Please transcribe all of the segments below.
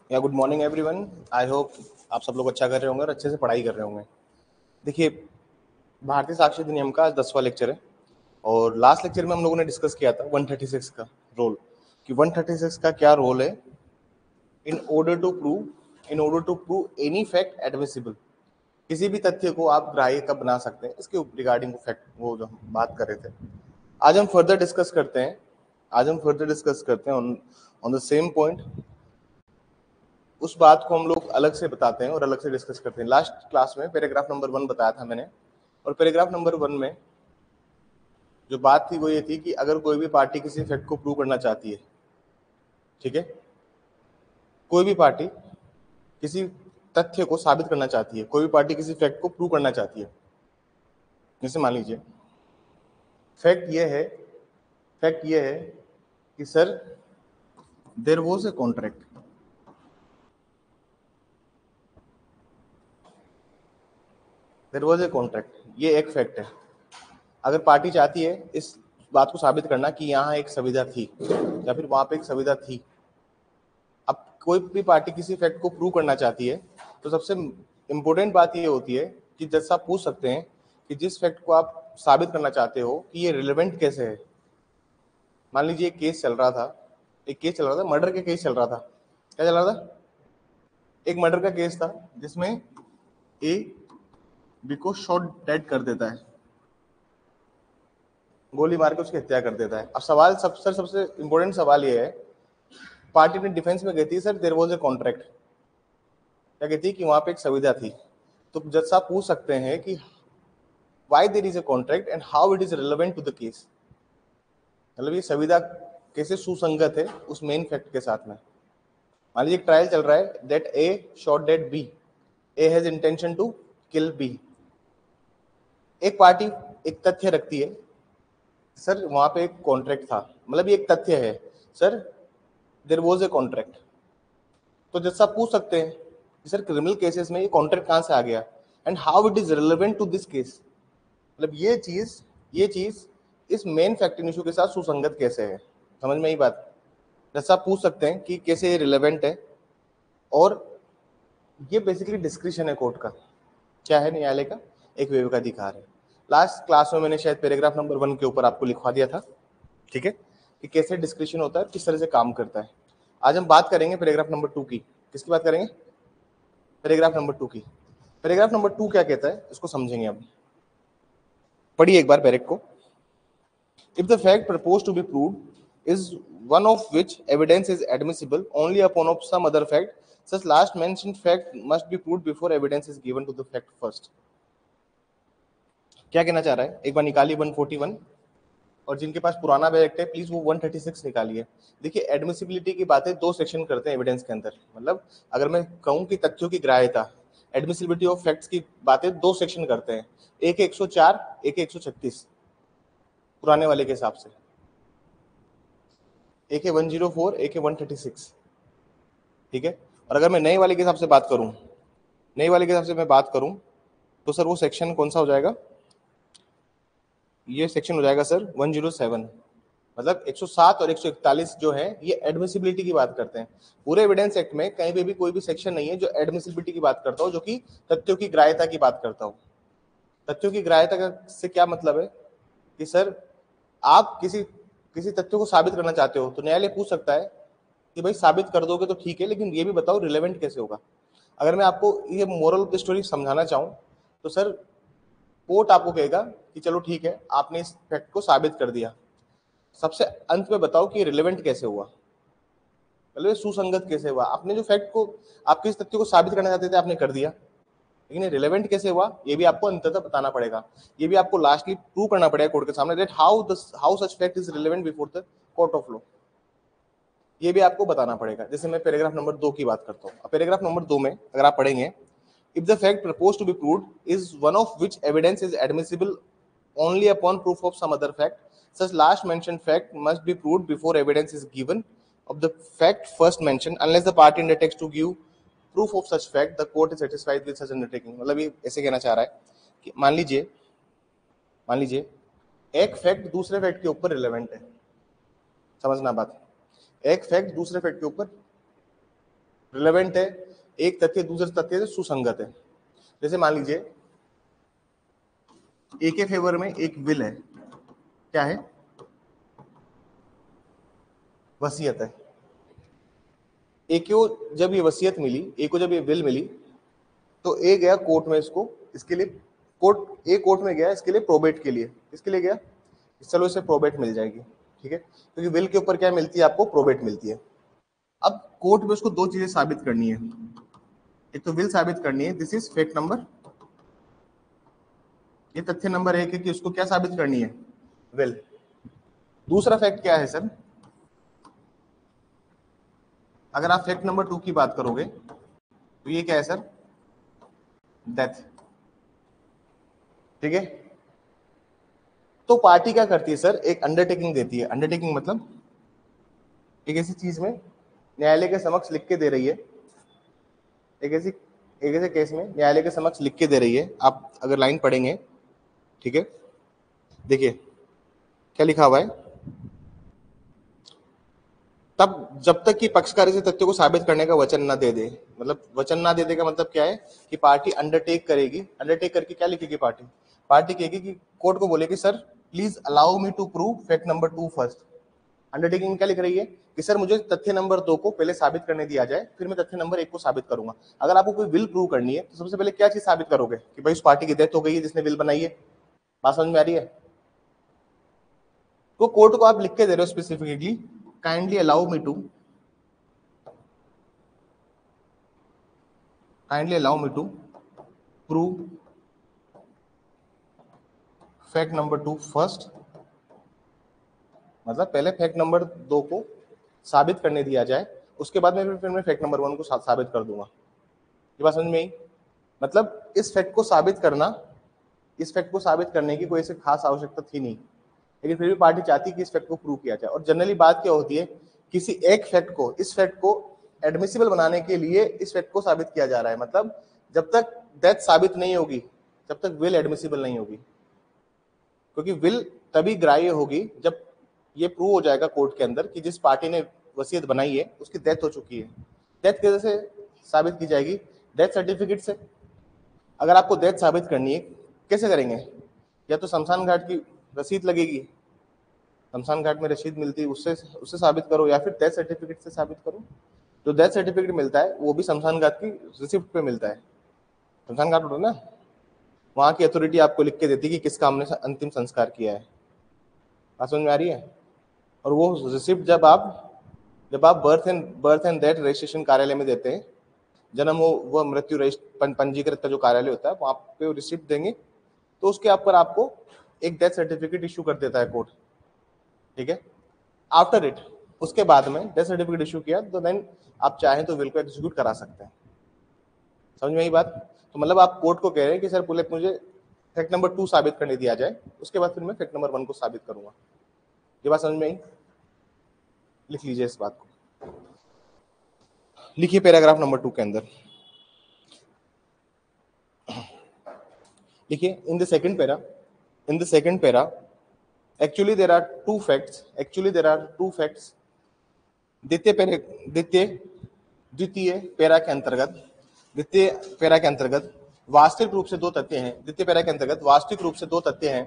या good morning everyone. I hope आप सब लोग अच्छा कर रहे होंगे और अच्छे से पढ़ाई कर रहे होंगे। देखिए, भारतीय साक्षर अधिनियम का आज 10वां लेक्चर है और लास्ट लेक्चर में हम लोगों ने डिस्कस किया था 136 का रोल, कि 136 का क्या रोल है in order to prove any fact admissible. किसी भी तथ्य को आप ग्राह्य कब बना सकते हैं, इसके रिगार्डिंग फैक्ट वो जो हम बात कर रहे थे। आज हम फर्दर डिस्कस करते हैं ऑन द सेम पॉइंट। उस बात को हम लोग अलग से बताते हैं और अलग से डिस्कस करते हैं। लास्ट क्लास में पैराग्राफ नंबर 1 बताया था मैंने, और पैराग्राफ नंबर 1 में जो बात थी वो ये थी कि अगर कोई भी पार्टी किसी फैक्ट को प्रूव करना चाहती है, ठीक है, कोई भी पार्टी किसी तथ्य को साबित करना चाहती है, कोई भी पार्टी किसी फैक्ट को प्रूव करना चाहती है। जैसे मान लीजिए फैक्ट ये है कि sir there was a contract. ये एक फैक्ट है। अगर पार्टी चाहती है इस बात को साबित करना कि यहाँ एक संविदा थी या फिर वहां पे एक संविदा थी, अब कोई भी पार्टी किसी फैक्ट को प्रूव करना चाहती है तो सबसे इंपॉर्टेंट बात ये होती है कि जैसा आप पूछ सकते हैं कि जिस फैक्ट को आप साबित करना चाहते हो कि ये रिलेवेंट कैसे है। मान लीजिए एक केस चल रहा था, मर्डर का केस चल रहा था। क्या चल रहा था? एक मर्डर का केस था जिसमें ए बी को शॉट डेड कर देता है, गोली मार के उसकी हत्या कर देता है। अब सवाल सबसे इंपॉर्टेंट सवाल ये है, पार्टी अपने डिफेंस में कहती है sir there was a contract. क्या कहती है कि वहां पे एक संविदा थी। तो जज साहब पूछ सकते हैं कि why there is a contract and how it is relevant to the case. मतलब ये संविदा कैसे सुसंगत है उस मेन फैक्ट के साथ में। मान लीजिए एक ट्रायल चल रहा है, that A shot dead B, A has intention to kill B. एक पार्टी एक तथ्य रखती है, सर वहां पे एक कॉन्ट्रैक्ट था, मतलब ये एक तथ्य है, sir there was a contract. तो जज साहब पूछ सकते हैं कि सर क्रिमिनल केसेस में ये कॉन्ट्रैक्ट कहाँ से आ गया and how it is relevant to this case. मतलब ये चीज इस मेन फैक्टिंग इशू के साथ सुसंगत कैसे है। समझ में आई बात? जज साहब पूछ सकते हैं कि कैसे ये रिलेवेंट है, और ये बेसिकली डिस्क्रिशन है कोर्ट का। क्या है? न्यायालय का एक विवेकाधिकार है। लास्ट क्लास में मैंने शायद पैराग्राफ नंबर 1 के ऊपर आपको लिखवा दिया था, ठीक है, कि कैसे डिस्क्रिशन होता है, किस तरह से काम करता है। आज हम बात करेंगे पैराग्राफ नंबर 2 की। किसकी बात करेंगे? पैराग्राफ नंबर 2 की। पैराग्राफ नंबर 2 क्या कहता है इसको समझेंगे। अब पढ़िए एक बार पैरेग्राफ को। If the fact propose to be proved is one of which evidence is admissible only upon of some other fact, such last mentioned fact must be proved before evidence is given to the fact first। क्या कहना चाह रहा है? एक बार निकालिए 141, और जिनके पास पुराना बैलेट है प्लीज वो 136 निकालिए। देखिए, एडमिसिबिलिटी की बातें दो सेक्शन करते हैं एविडेंस के अंदर। मतलब अगर मैं कहूं कि तथ्यों की ग्राह्यता, एडमिसिबिलिटी ऑफ फैक्ट्स की बातें दो सेक्शन करते हैं, एक है 104, एक है 136 पुराने वाले के हिसाब से। एक है 104, एक है 136, ठीक है। और अगर मैं नए वाले के हिसाब से बात करूं, तो सर वो सेक्शन कौन सा हो जाएगा? ये सेक्शन हो जाएगा सर 107। मतलब 107 और 141 जो है ये एडमिसिबिलिटी की बात करते हैं। पूरे एविडेंस एक्ट में कहीं पे भी कोई भी सेक्शन नहीं है जो एडमिसिबिलिटी की बात करता हो, जो कि तथ्यों की ग्राह्यता की बात करता हो। तथ्यों की ग्राह्यता से क्या मतलब है कि सर आप किसी किसी तथ्य को साबित करना चाहते हो तो न्यायालय पूछ सकता है कि भाई साबित कर दोगे तो ठीक है, लेकिन ये भी बताओ रिलेवेंट कैसे होगा। अगर मैं आपको ये मोरल ऑफ द स्टोरी समझाना चाहूँ तो सर कोर्ट आपको कहेगा कि चलो ठीक है, आपने इस फैक्ट को साबित कर दिया, सबसे अंत में बताओ कि रिलेवेंट कैसे हुआ, मतलब सुसंगत कैसे हुआ। आपने जो फैक्ट को, आप किस तथ्य को साबित करना चाहते थे आपने कर दिया, लेकिन ये रिलेवेंट कैसे हुआ ये भी आपको अंततः बताना पड़ेगा। ये भी आपको लास्टली प्रूव करना पड़ेगा कोर्ट के सामने, that how such fact is relevant before the court of law. ये भी आपको बताना पड़ेगा। जैसे मैं पैराग्राफ नंबर 2 की बात करता हूँ। पैराग्राफ नंबर 2 में अगर आप पढ़ेंगे, if the fact propose to be proved is one of which evidence is admissible only upon proof of some other fact, such last mentioned fact must be proved before evidence is given of the fact first mentioned, unless the party undertakes to give proof of such fact the court is satisfied with such undertaking। मतलब ये ऐसे कहना चाह रहा है कि मान लीजिए एक फैक्ट दूसरे फैक्ट के ऊपर रिलेवेंट है। समझना बात, एक फैक्ट दूसरे फैक्ट के ऊपर रिलेवेंट है, एक तथ्य दूसरे तथ्य से सुसंगत है। जैसे मान लीजिए ए के फेवर में एक विल है, क्या है, वसीयत है। ए को जब ये वसीयत मिली, ए को जब ये विल मिली, तो ए गया कोर्ट में, इसको इसके लिए कोर्ट में गया इसके लिए प्रोबेट के लिए, इसके लिए गया, चलो इसे प्रोबेट मिल जाएगी, ठीक है, क्योंकि विल के ऊपर क्या मिलती है आपको, प्रोबेट मिलती है। अब कोर्ट में उसको दो चीजें साबित करनी है, एक तो विल साबित करनी है, दिस इज फैक्ट नंबर, ये तथ्य नंबर 1 है कि उसको क्या साबित करनी है, विल। दूसरा फैक्ट क्या है सर, अगर आप फैक्ट नंबर 2 की बात करोगे तो ये क्या है सर, डेथ, ठीक है। तो पार्टी क्या करती है सर, एक अंडरटेकिंग देती है, अंडरटेकिंग मतलब एक ऐसी चीज में न्यायालय के समक्ष लिख के दे रही है, एक ऐसे केस में न्यायालय के समक्ष लिख के दे रही है। आप अगर लाइन पढ़ेंगे, ठीक है, देखिए क्या लिखा हुआ है, तब जब तक कि पक्षकार इसे तथ्यों को साबित करने का वचन ना दे दे, मतलब वचन ना दे दे का मतलब क्या है कि पार्टी अंडरटेक करेगी, अंडरटेक करके क्या लिखेगी, पार्टी कहेगी कि कोर्ट को बोलेगी sir please allow me to prove fact number 2 first. Undertaking क्या लिख रही है कि सर मुझे तथ्य नंबर 2 को पहले साबित करने दिया जाए, फिर मैं तथ्य नंबर 1 को साबित करूंगा। अगर आपको कोई विल प्रूव करनी है तो सबसे पहले क्या चीज साबित करोगे कि भाई उस पार्टी की डेथ हो गई है जिसने विल बनाई है। बात समझ में आ रही है? तो कोर्ट को आप लिख के दे रहे हो specifically, kindly allow me to prove fact number 2 first, मतलब पहले फैक्ट नंबर 2 को साबित करने दिया जाए, उसके बाद में फिर मैं फैक्ट नंबर 1 को साबित कर दूंगा। ये बात समझ में आई? मतलब इस फैक्ट को साबित करने की कोई ऐसी खास आवश्यकता थी नहीं, लेकिन फिर भी पार्टी चाहती कि इस फैक्ट को प्रूव किया जाए। और जनरली बात क्या होती है, किसी एक फैक्ट को, इस फैक्ट को एडमिसिबल बनाने के लिए इस फैक्ट को साबित किया जा रहा है। मतलब जब तक डेथ साबित नहीं होगी तब तक विल एडमिसिबल नहीं होगी, क्योंकि विल तभी ग्राह्य होगी जब ये प्रूव हो जाएगा कोर्ट के अंदर कि जिस पार्टी ने वसीयत बनाई है उसकी डेथ हो चुकी है। डेथ कैसे से साबित की जाएगी? डेथ सर्टिफिकेट से। अगर आपको डेथ साबित करनी है कैसे करेंगे? या तो शमशान घाट की रसीद लगेगी, शमशान घाट में रसीद मिलती है, उससे उससे साबित करो, या फिर डेथ सर्टिफिकेट से साबित करो। जो डेथ सर्टिफिकेट मिलता है वो भी शमशान घाट की रिसिप्ट पे मिलता है। शमशान घाट होता है ना, वहां की अथॉरिटी आपको लिख के देती है कि किसका हमने अंतिम संस्कार किया है। बात समझ में आ रही है? और वो रिसिप्ट जब आप बर्थ एंड डेथ रजिस्ट्रेशन कार्यालय में देते हैं, जन्म हो व मृत्यु पंजीकृत का जो कार्यालय होता है वहां पे रिसिप्ट देंगे, तो उसके ऊपर आपको एक डेथ सर्टिफिकेट इशू कर देता है कोर्ट, ठीक है। आफ्टर इट, उसके बाद में डेथ सर्टिफिकेट इशू किया तो देन आप चाहें तो विल को एग्जीक्यूट करा सकते हैं। समझ में आई बात? तो मतलब आप कोर्ट को कह रहे हैं कि सर पहले मुझे फैक्ट नंबर 2 साबित करने दिया जाए, उसके बाद फिर मैं फैक्ट नंबर 1 को साबित करूंगा। ये बात समझ में आई? लिख लीजिए इस बात को, लिखिए पैराग्राफ नंबर 2 के अंदर लिखिए, इन the second para actually there are two facts द्वितीय पैरा के अंतर्गत वास्तविक रूप से दो तथ्य हैं। द्वितीय पैरा के अंतर्गत वास्तविक रूप से दो तथ्य हैं।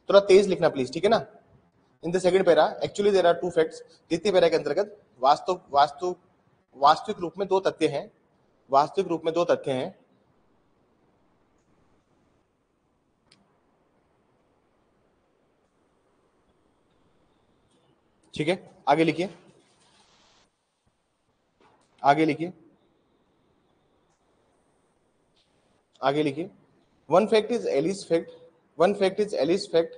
थोड़ा तेज लिखना प्लीज, ठीक है ना। In the second para actually there are two facts, द्वितीय पैरा के अंतर्गत वास्तविक रूप में दो तथ्य हैं, ठीक है। आगे लिखिए, one fact is alias fact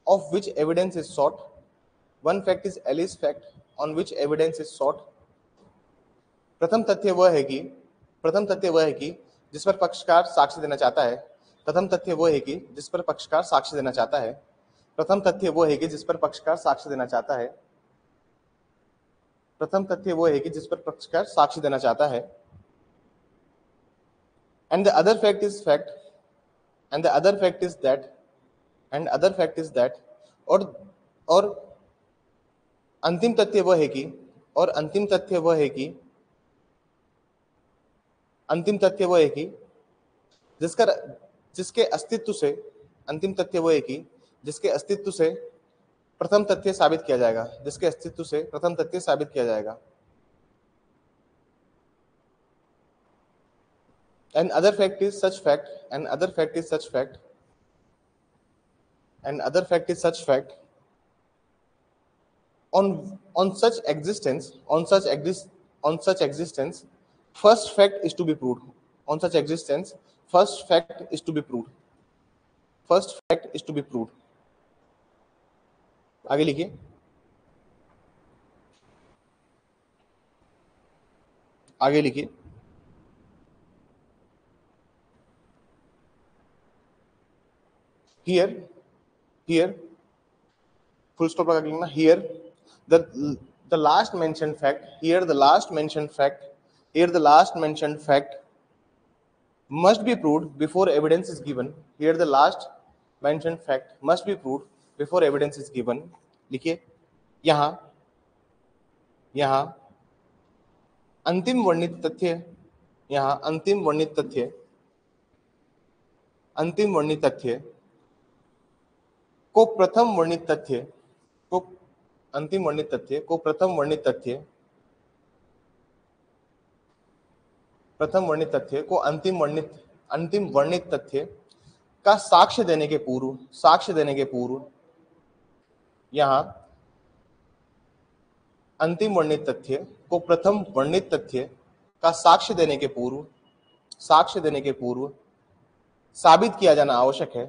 of which evidence is sought, on which evidence is sought. प्रथम तथ्य वह है कि जिस पर पक्षकार साक्ष्य देना चाहता है। प्रथम तथ्य वह है कि जिस पर पक्षकार साक्ष्य देना चाहता है। प्रथम तथ्य वह है कि जिस पर पक्षकार साक्ष्य देना चाहता है। प्रथम तथ्य वह है कि जिस पर पक्षकार साक्ष्य देना चाहता है। And the other fact is that, और अंतिम तथ्य वह है कि अंतिम तथ्य वो है कि जिसका जिसके अस्तित्व से अंतिम तथ्य वो है कि जिसके अस्तित्व से प्रथम तथ्य साबित किया जाएगा, जिसके अस्तित्व से प्रथम तथ्य साबित किया जाएगा। And other fact is such fact, and other fact is such fact, and other fact is such fact. On such existence, on such existence, first fact is to be proved. On such existence, first fact is to be proved. First fact is to be proved. आगे लिखिए। आगे लिखिए। Here, full stop लगा के लिखना। Here, the last mentioned fact. Here, the last mentioned fact. Here, the last mentioned fact must be proved before evidence is given. Here, the last mentioned fact must be proved before evidence is given. लिखिए। यहाँ अंतिम वर्णित तथ्य, यहाँ अंतिम वर्णित तथ्य को प्रथम वर्णित तथ्य को अंतिम वर्णित तथ्य को प्रथम वर्णित तथ्य को अंतिम वर्णित तथ्य का साक्ष्य देने के पूर्व यहाँ अंतिम वर्णित तथ्य को प्रथम वर्णित तथ्य का साक्ष्य देने के पूर्व साबित किया जाना आवश्यक है।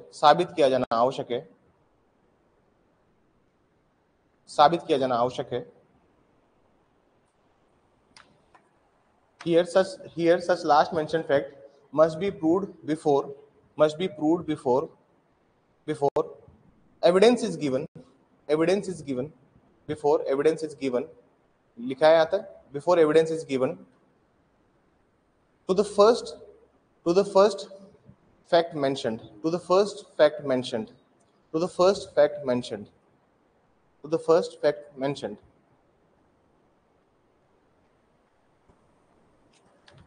Here such last mentioned fact must be proved before evidence is given before evidence is given लिखा है यहाँ तक before evidence is given to the first fact mentioned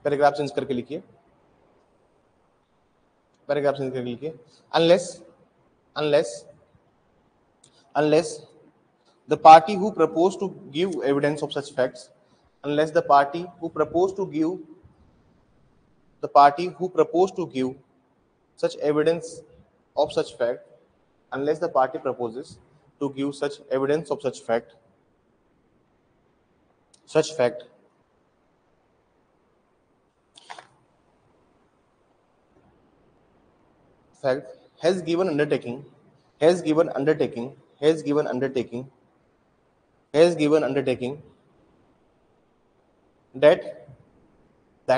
paragraph change करके लिखिए। unless the party who propose to give evidence of such facts such evidence of such fact unless the party proposes to give such evidence of such fact has given undertaking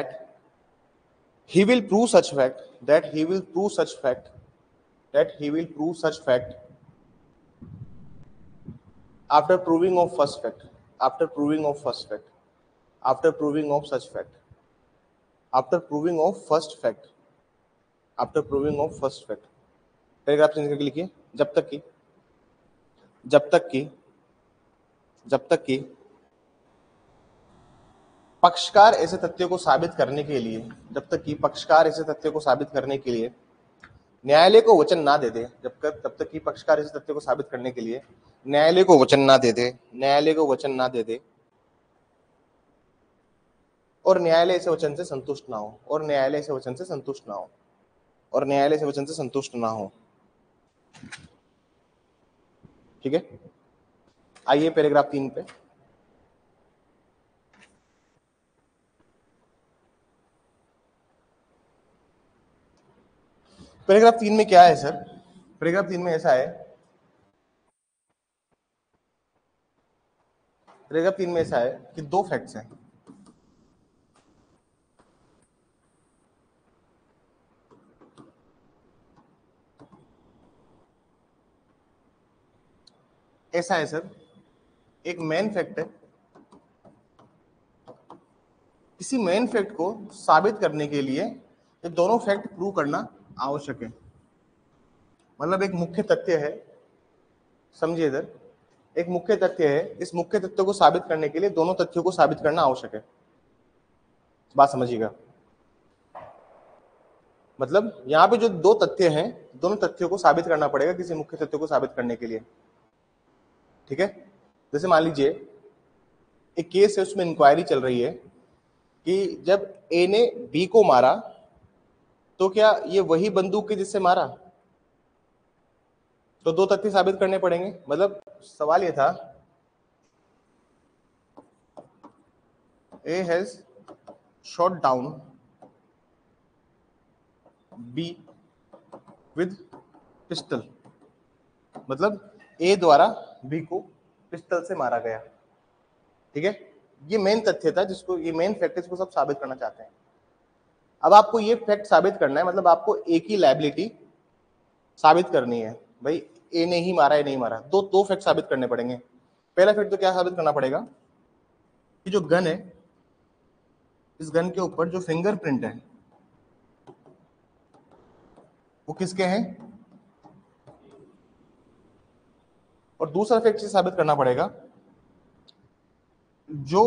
that he will prove such fact after proving of first fact after proving of first fact paragraph change करके लिखिए। जब तक कि पक्षकार ऐसे तथ्यों को साबित करने के लिए न्यायालय को वचन ना दे दे तब तक कि पक्षकार ऐसे तथ्यों को साबित करने के लिए न्यायालय को वचन ना दे दे और न्यायालय ऐसे वचन से संतुष्ट ना हो ठीक है। आइए पैराग्राफ 3 पे। पैराग्राफ 3 में क्या है सर? पैराग्राफ 3 में ऐसा है, कि दो फैक्ट्स हैं। ऐसा है सर, एक मेन फैक्ट है, किसी मेन फैक्ट को साबित करने के लिए ये दोनों फैक्ट प्रूव करना आवश्यक है। मतलब एक मुख्य तथ्य है, समझिए इधर, एक मुख्य तथ्य है, इस मुख्य तथ्य को साबित करने के लिए दोनों तथ्यों को साबित करना आवश्यक है। बात समझिएगा। मतलब यहाँ पे जो दो तथ्य हैं, दोनों तथ्यों को साबित करना पड़ेगा किसी मुख्य तथ्य को साबित करने के लिए। ठीक है, जैसे मान लीजिए एक केस है, उसमें इंक्वायरी चल रही है कि जब ए ने बी को मारा तो क्या ये वही बंदूक है जिससे मारा, तो दो तथ्य साबित करने पड़ेंगे। मतलब सवाल ये था, A has shot down be with pistol, मतलब ए द्वारा बी को पिस्टल से मारा गया। ठीक है, ये मेन तथ्य था जिसको, ये मेन फैक्ट इसको सब साबित करना चाहते हैं। अब आपको ये फैक्ट साबित करना है, मतलब आपको ए की लायबिलिटी साबित करनी है। भाई ए ने ही मारा, ए नहीं मारा, दो फैक्ट साबित करने पड़ेंगे। पहला फैक्ट तो क्या साबित करना पड़ेगा कि जो गन है, इस गन के ऊपर जो फिंगरप्रिंट है वो किसके हैं। और दूसरा फैक्ट ये साबित करना पड़ेगा जो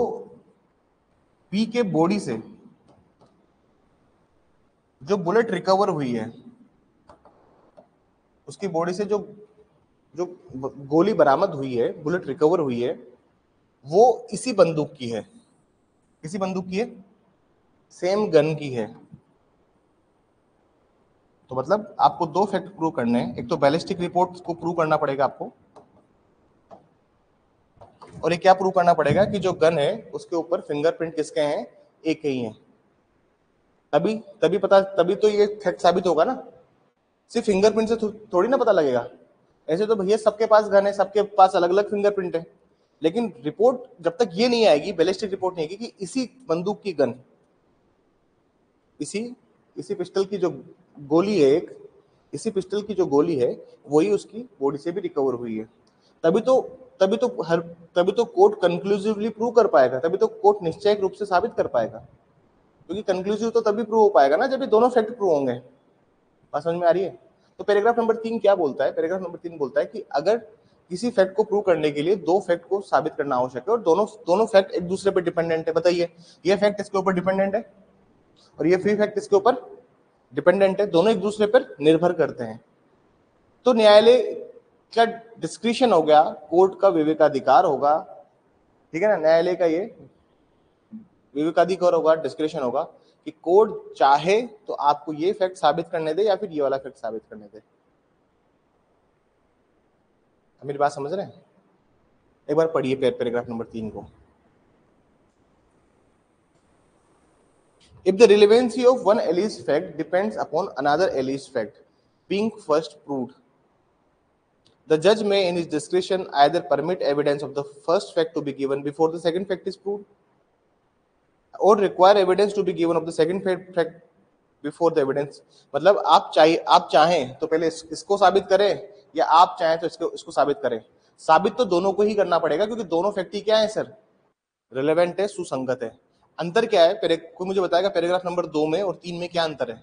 बी के बॉडी से जो बुलेट रिकवर हुई है, उसकी बॉडी से जो जो गोली बरामद हुई है, बुलेट रिकवर हुई है, वो इसी बंदूक की है। किसी बंदूक की है, सेम गन की है। तो मतलब आपको दो फैक्ट प्रूव करने हैं, एक तो बैलिस्टिक रिपोर्ट को प्रूव करना पड़ेगा आपको, और एक क्या प्रूव करना पड़ेगा कि जो गन है उसके ऊपर फिंगरप्रिंट किसके हैं, एक ही है। तभी तभी पता, तभी तो ये फैक्ट साबित होगा ना। सिर्फ फिंगरप्रिंट से थोड़ी ना पता लगेगा। ऐसे तो भैया सबके पास गन है, सबके पास अलग अलग फिंगरप्रिंट है, लेकिन रिपोर्ट जब तक ये नहीं आएगी, बैलिस्टिक रिपोर्ट नहीं आएगी कि इसी बंदूक की गन, इसी इसी पिस्टल की जो गोली है, एक इसी पिस्टल की जो गोली है वही उसकी बॉडी से भी रिकवर हुई है, तभी तो तभी तो हर तभी तो कोर्ट कंक्लूसिवली प्रूव कर पाएगा, तभी तो कोर्ट निश्चय रूप से साबित कर पाएगा। क्योंकि कंक्लूसिव तो तभी प्रूव हो पाएगा ना जब ये दोनों फैक्ट प्रूव होंगे। बात समझ में आ रही है। तो पैराग्राफ नंबर 3 क्या बोलता है, पैराग्राफ नंबर 3 बोलता है कि अगर किसी फैक्ट को प्रूव करने के लिए दो फैक्ट को साबित करना आवश्यक है और दोनों फैक्ट एक दूसरे पर डिपेंडेंट है। बताइए, ये फैक्ट इसके ऊपर डिपेंडेंट है और ये फ्री फैक्ट इसके ऊपर डिपेंडेंट है, दोनों एक दूसरे पर निर्भर करते हैं। तो न्यायालय का डिस्क्रिशन हो गया, कोर्ट का विवेकाधिकार होगा, ठीक है ना, न्यायालय का ये विवेकाधिकार होगा, डिस्क्रिशन होगा कि कोर्ट चाहे तो आपको ये फैक्ट साबित करने दे या फिर ये वाला फैक्ट साबित करने दे। मेरी बात समझ रहे हैं? एक बार पढ़िए पैराग्राफ नंबर 3 को। If the relevancy of one alleged fact depends upon another alleged fact being first proved, the judge may in his discretion either permit evidence of the first fact to be given before the second fact is proved or require evidence to be given of the second fact before the evidence। मतलब आप चाहें तो पहले इसको साबित करें या आप चाहें तो इसको साबित करें। साबित तो दोनों को ही करना पड़ेगा क्योंकि दोनों फैक्ट ही क्या है सर, रिलेवेंट है, सुसंगत है। अंतर क्या है, कोई मुझे बताएगा पैराग्राफ नंबर 2 में और 3 में क्या अंतर है?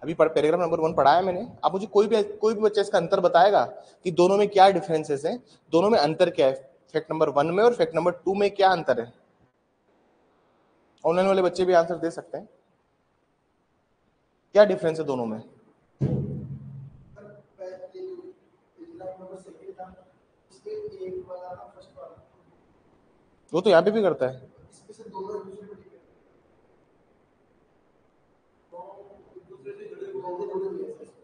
अभी पैराग्राफ नंबर 1 पढ़ा है मैंने, आप मुझे कोई भी बच्चा इसका अंतर बताएगा कि दोनों में क्या डिफरेंसेस हैं, दोनों में अंतर क्या है, फैक्ट नंबर 1 में और फैक्ट नंबर 2 में क्या अंतर है? ऑनलाइन वाले बच्चे भी आंसर दे सकते हैं, क्या डिफरेंस है दोनों में? वो तो यहाँ पे भी करता है,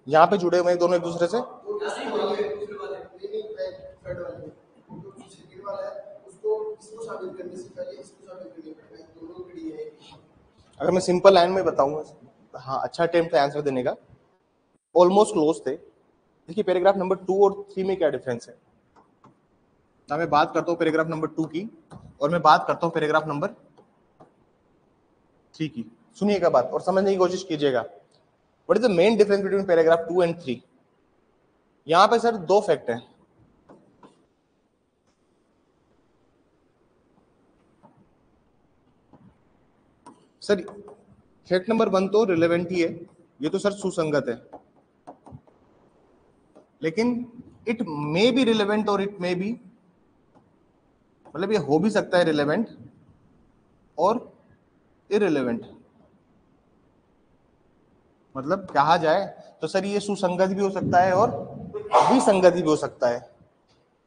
यहाँ पे जुड़े हुए दोनों एक दूसरे से। अगर मैं सिंपल लाइन में बताऊंगा, हाँ अच्छा अटेम्प्ट है आंसर देने का, ऑलमोस्ट क्लोज थे। देखिए पैराग्राफ नंबर 2 और 3 में क्या डिफरेंस है ना। मैं बात करता हूँ पैराग्राफ नंबर 2 की और मैं बात करता हूँ पैराग्राफ नंबर 3 की। सुनिएगा बात और समझने की कोशिश कीजिएगा। What is the main difference between paragraph 2 and 3? यहाँ पे सर दो फैक्ट है। सर फैक्ट नंबर 1 तो रिलेवेंट ही है, ये तो सर सुसंगत है, लेकिन इट मे बी रिलेवेंट और इट मे बी, मतलब ये हो भी सकता है रिलेवेंट और इररिलेवेंट। मतलब कहा जाए तो सर ये सुसंगत भी हो सकता है और विसंगत भी हो सकता है।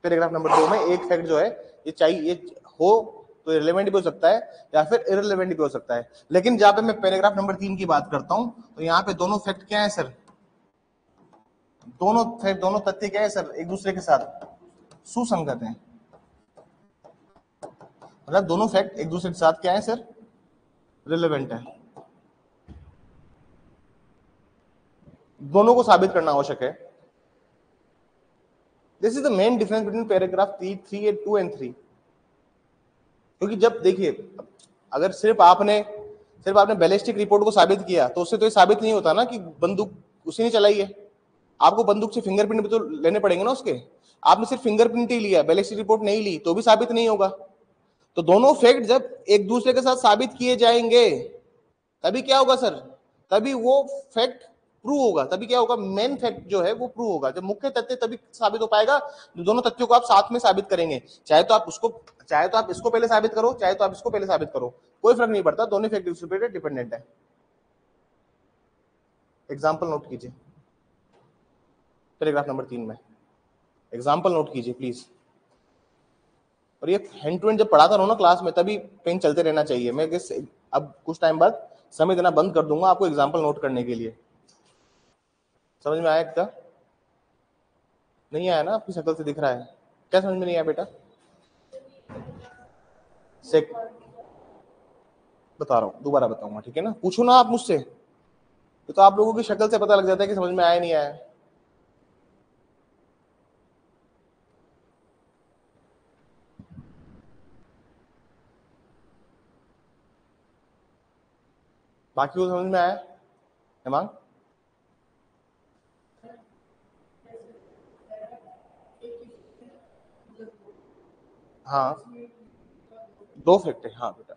पैराग्राफ नंबर 2 में एक फैक्ट जो है ये चाहिए, ये हो तो रिलेवेंट भी हो सकता है या फिर इररिलेवेंट भी हो सकता है। लेकिन जहां पे मैं पैराग्राफ नंबर 3 की बात करता हूं तो यहाँ पे दोनों फैक्ट क्या है सर, दोनों फैक्ट, दोनों तथ्य क्या है सर, एक दूसरे के साथ सुसंगत है। मतलब दोनों फैक्ट एक दूसरे के साथ क्या है सर, रिलेवेंट है। दोनों को साबित करना आवश्यक है। This is the main difference between paragraph 3 and 3। क्योंकि जब देखिए, अगर सिर्फ आपने बैलिस्टिक रिपोर्ट को साबित किया तो उससे तो ये साबित नहीं होता ना कि बंदूक उसी ने चलाई है। आपको बंदूक से फिंगरप्रिंट भी तो लेने पड़ेंगे ना उसके। आपने सिर्फ फिंगरप्रिंट ही लिया, बैलिस्टिक रिपोर्ट नहीं ली, तो भी साबित नहीं होगा। तो दोनों फैक्ट जब एक दूसरे के साथ साबित किए जाएंगे तभी क्या होगा सर, तभी वो फैक्ट प्रूव होगा। तभी क्या होगा, मेन फैक्ट जो है वो प्रूव होगा। जब मुख्य तथ्य तभी साबित हो पाएगा जो दोनों तथ्यों को आप साथ में साबित करेंगे। चाहे तो आप इसको पहले साबित करो, चाहे तो आप इसको पहले साबित करो, कोई फर्क नहीं पड़ता, दोनों फैक्ट दूसरे पे डिपेंडेंट है। एग्जाम्पल नोट कीजिए पैराग्राफ नंबर 3 में, एग्जाम्पल नोट कीजिए प्लीज। और ये हैंड टू हैंड जब पढ़ाता रहो ना क्लास में तभी पेन चलते रहना चाहिए। मैं अब कुछ टाइम बाद समय देना बंद कर दूंगा आपको एग्जाम्पल नोट करने के लिए। समझ में आया क्या? नहीं आया ना, आपकी शक्ल से दिख रहा है। क्या समझ में नहीं आया बेटा? सेक बता रहा हूँ, दोबारा बताऊंगा, ठीक है ना? पूछो ना आप मुझसे, तो आप लोगों की शक्ल से पता लग जाता है कि समझ में आया नहीं आया। बाकी को समझ में आया हेमांग? हाँ, दो फैक्ट है, हाँ बेटा।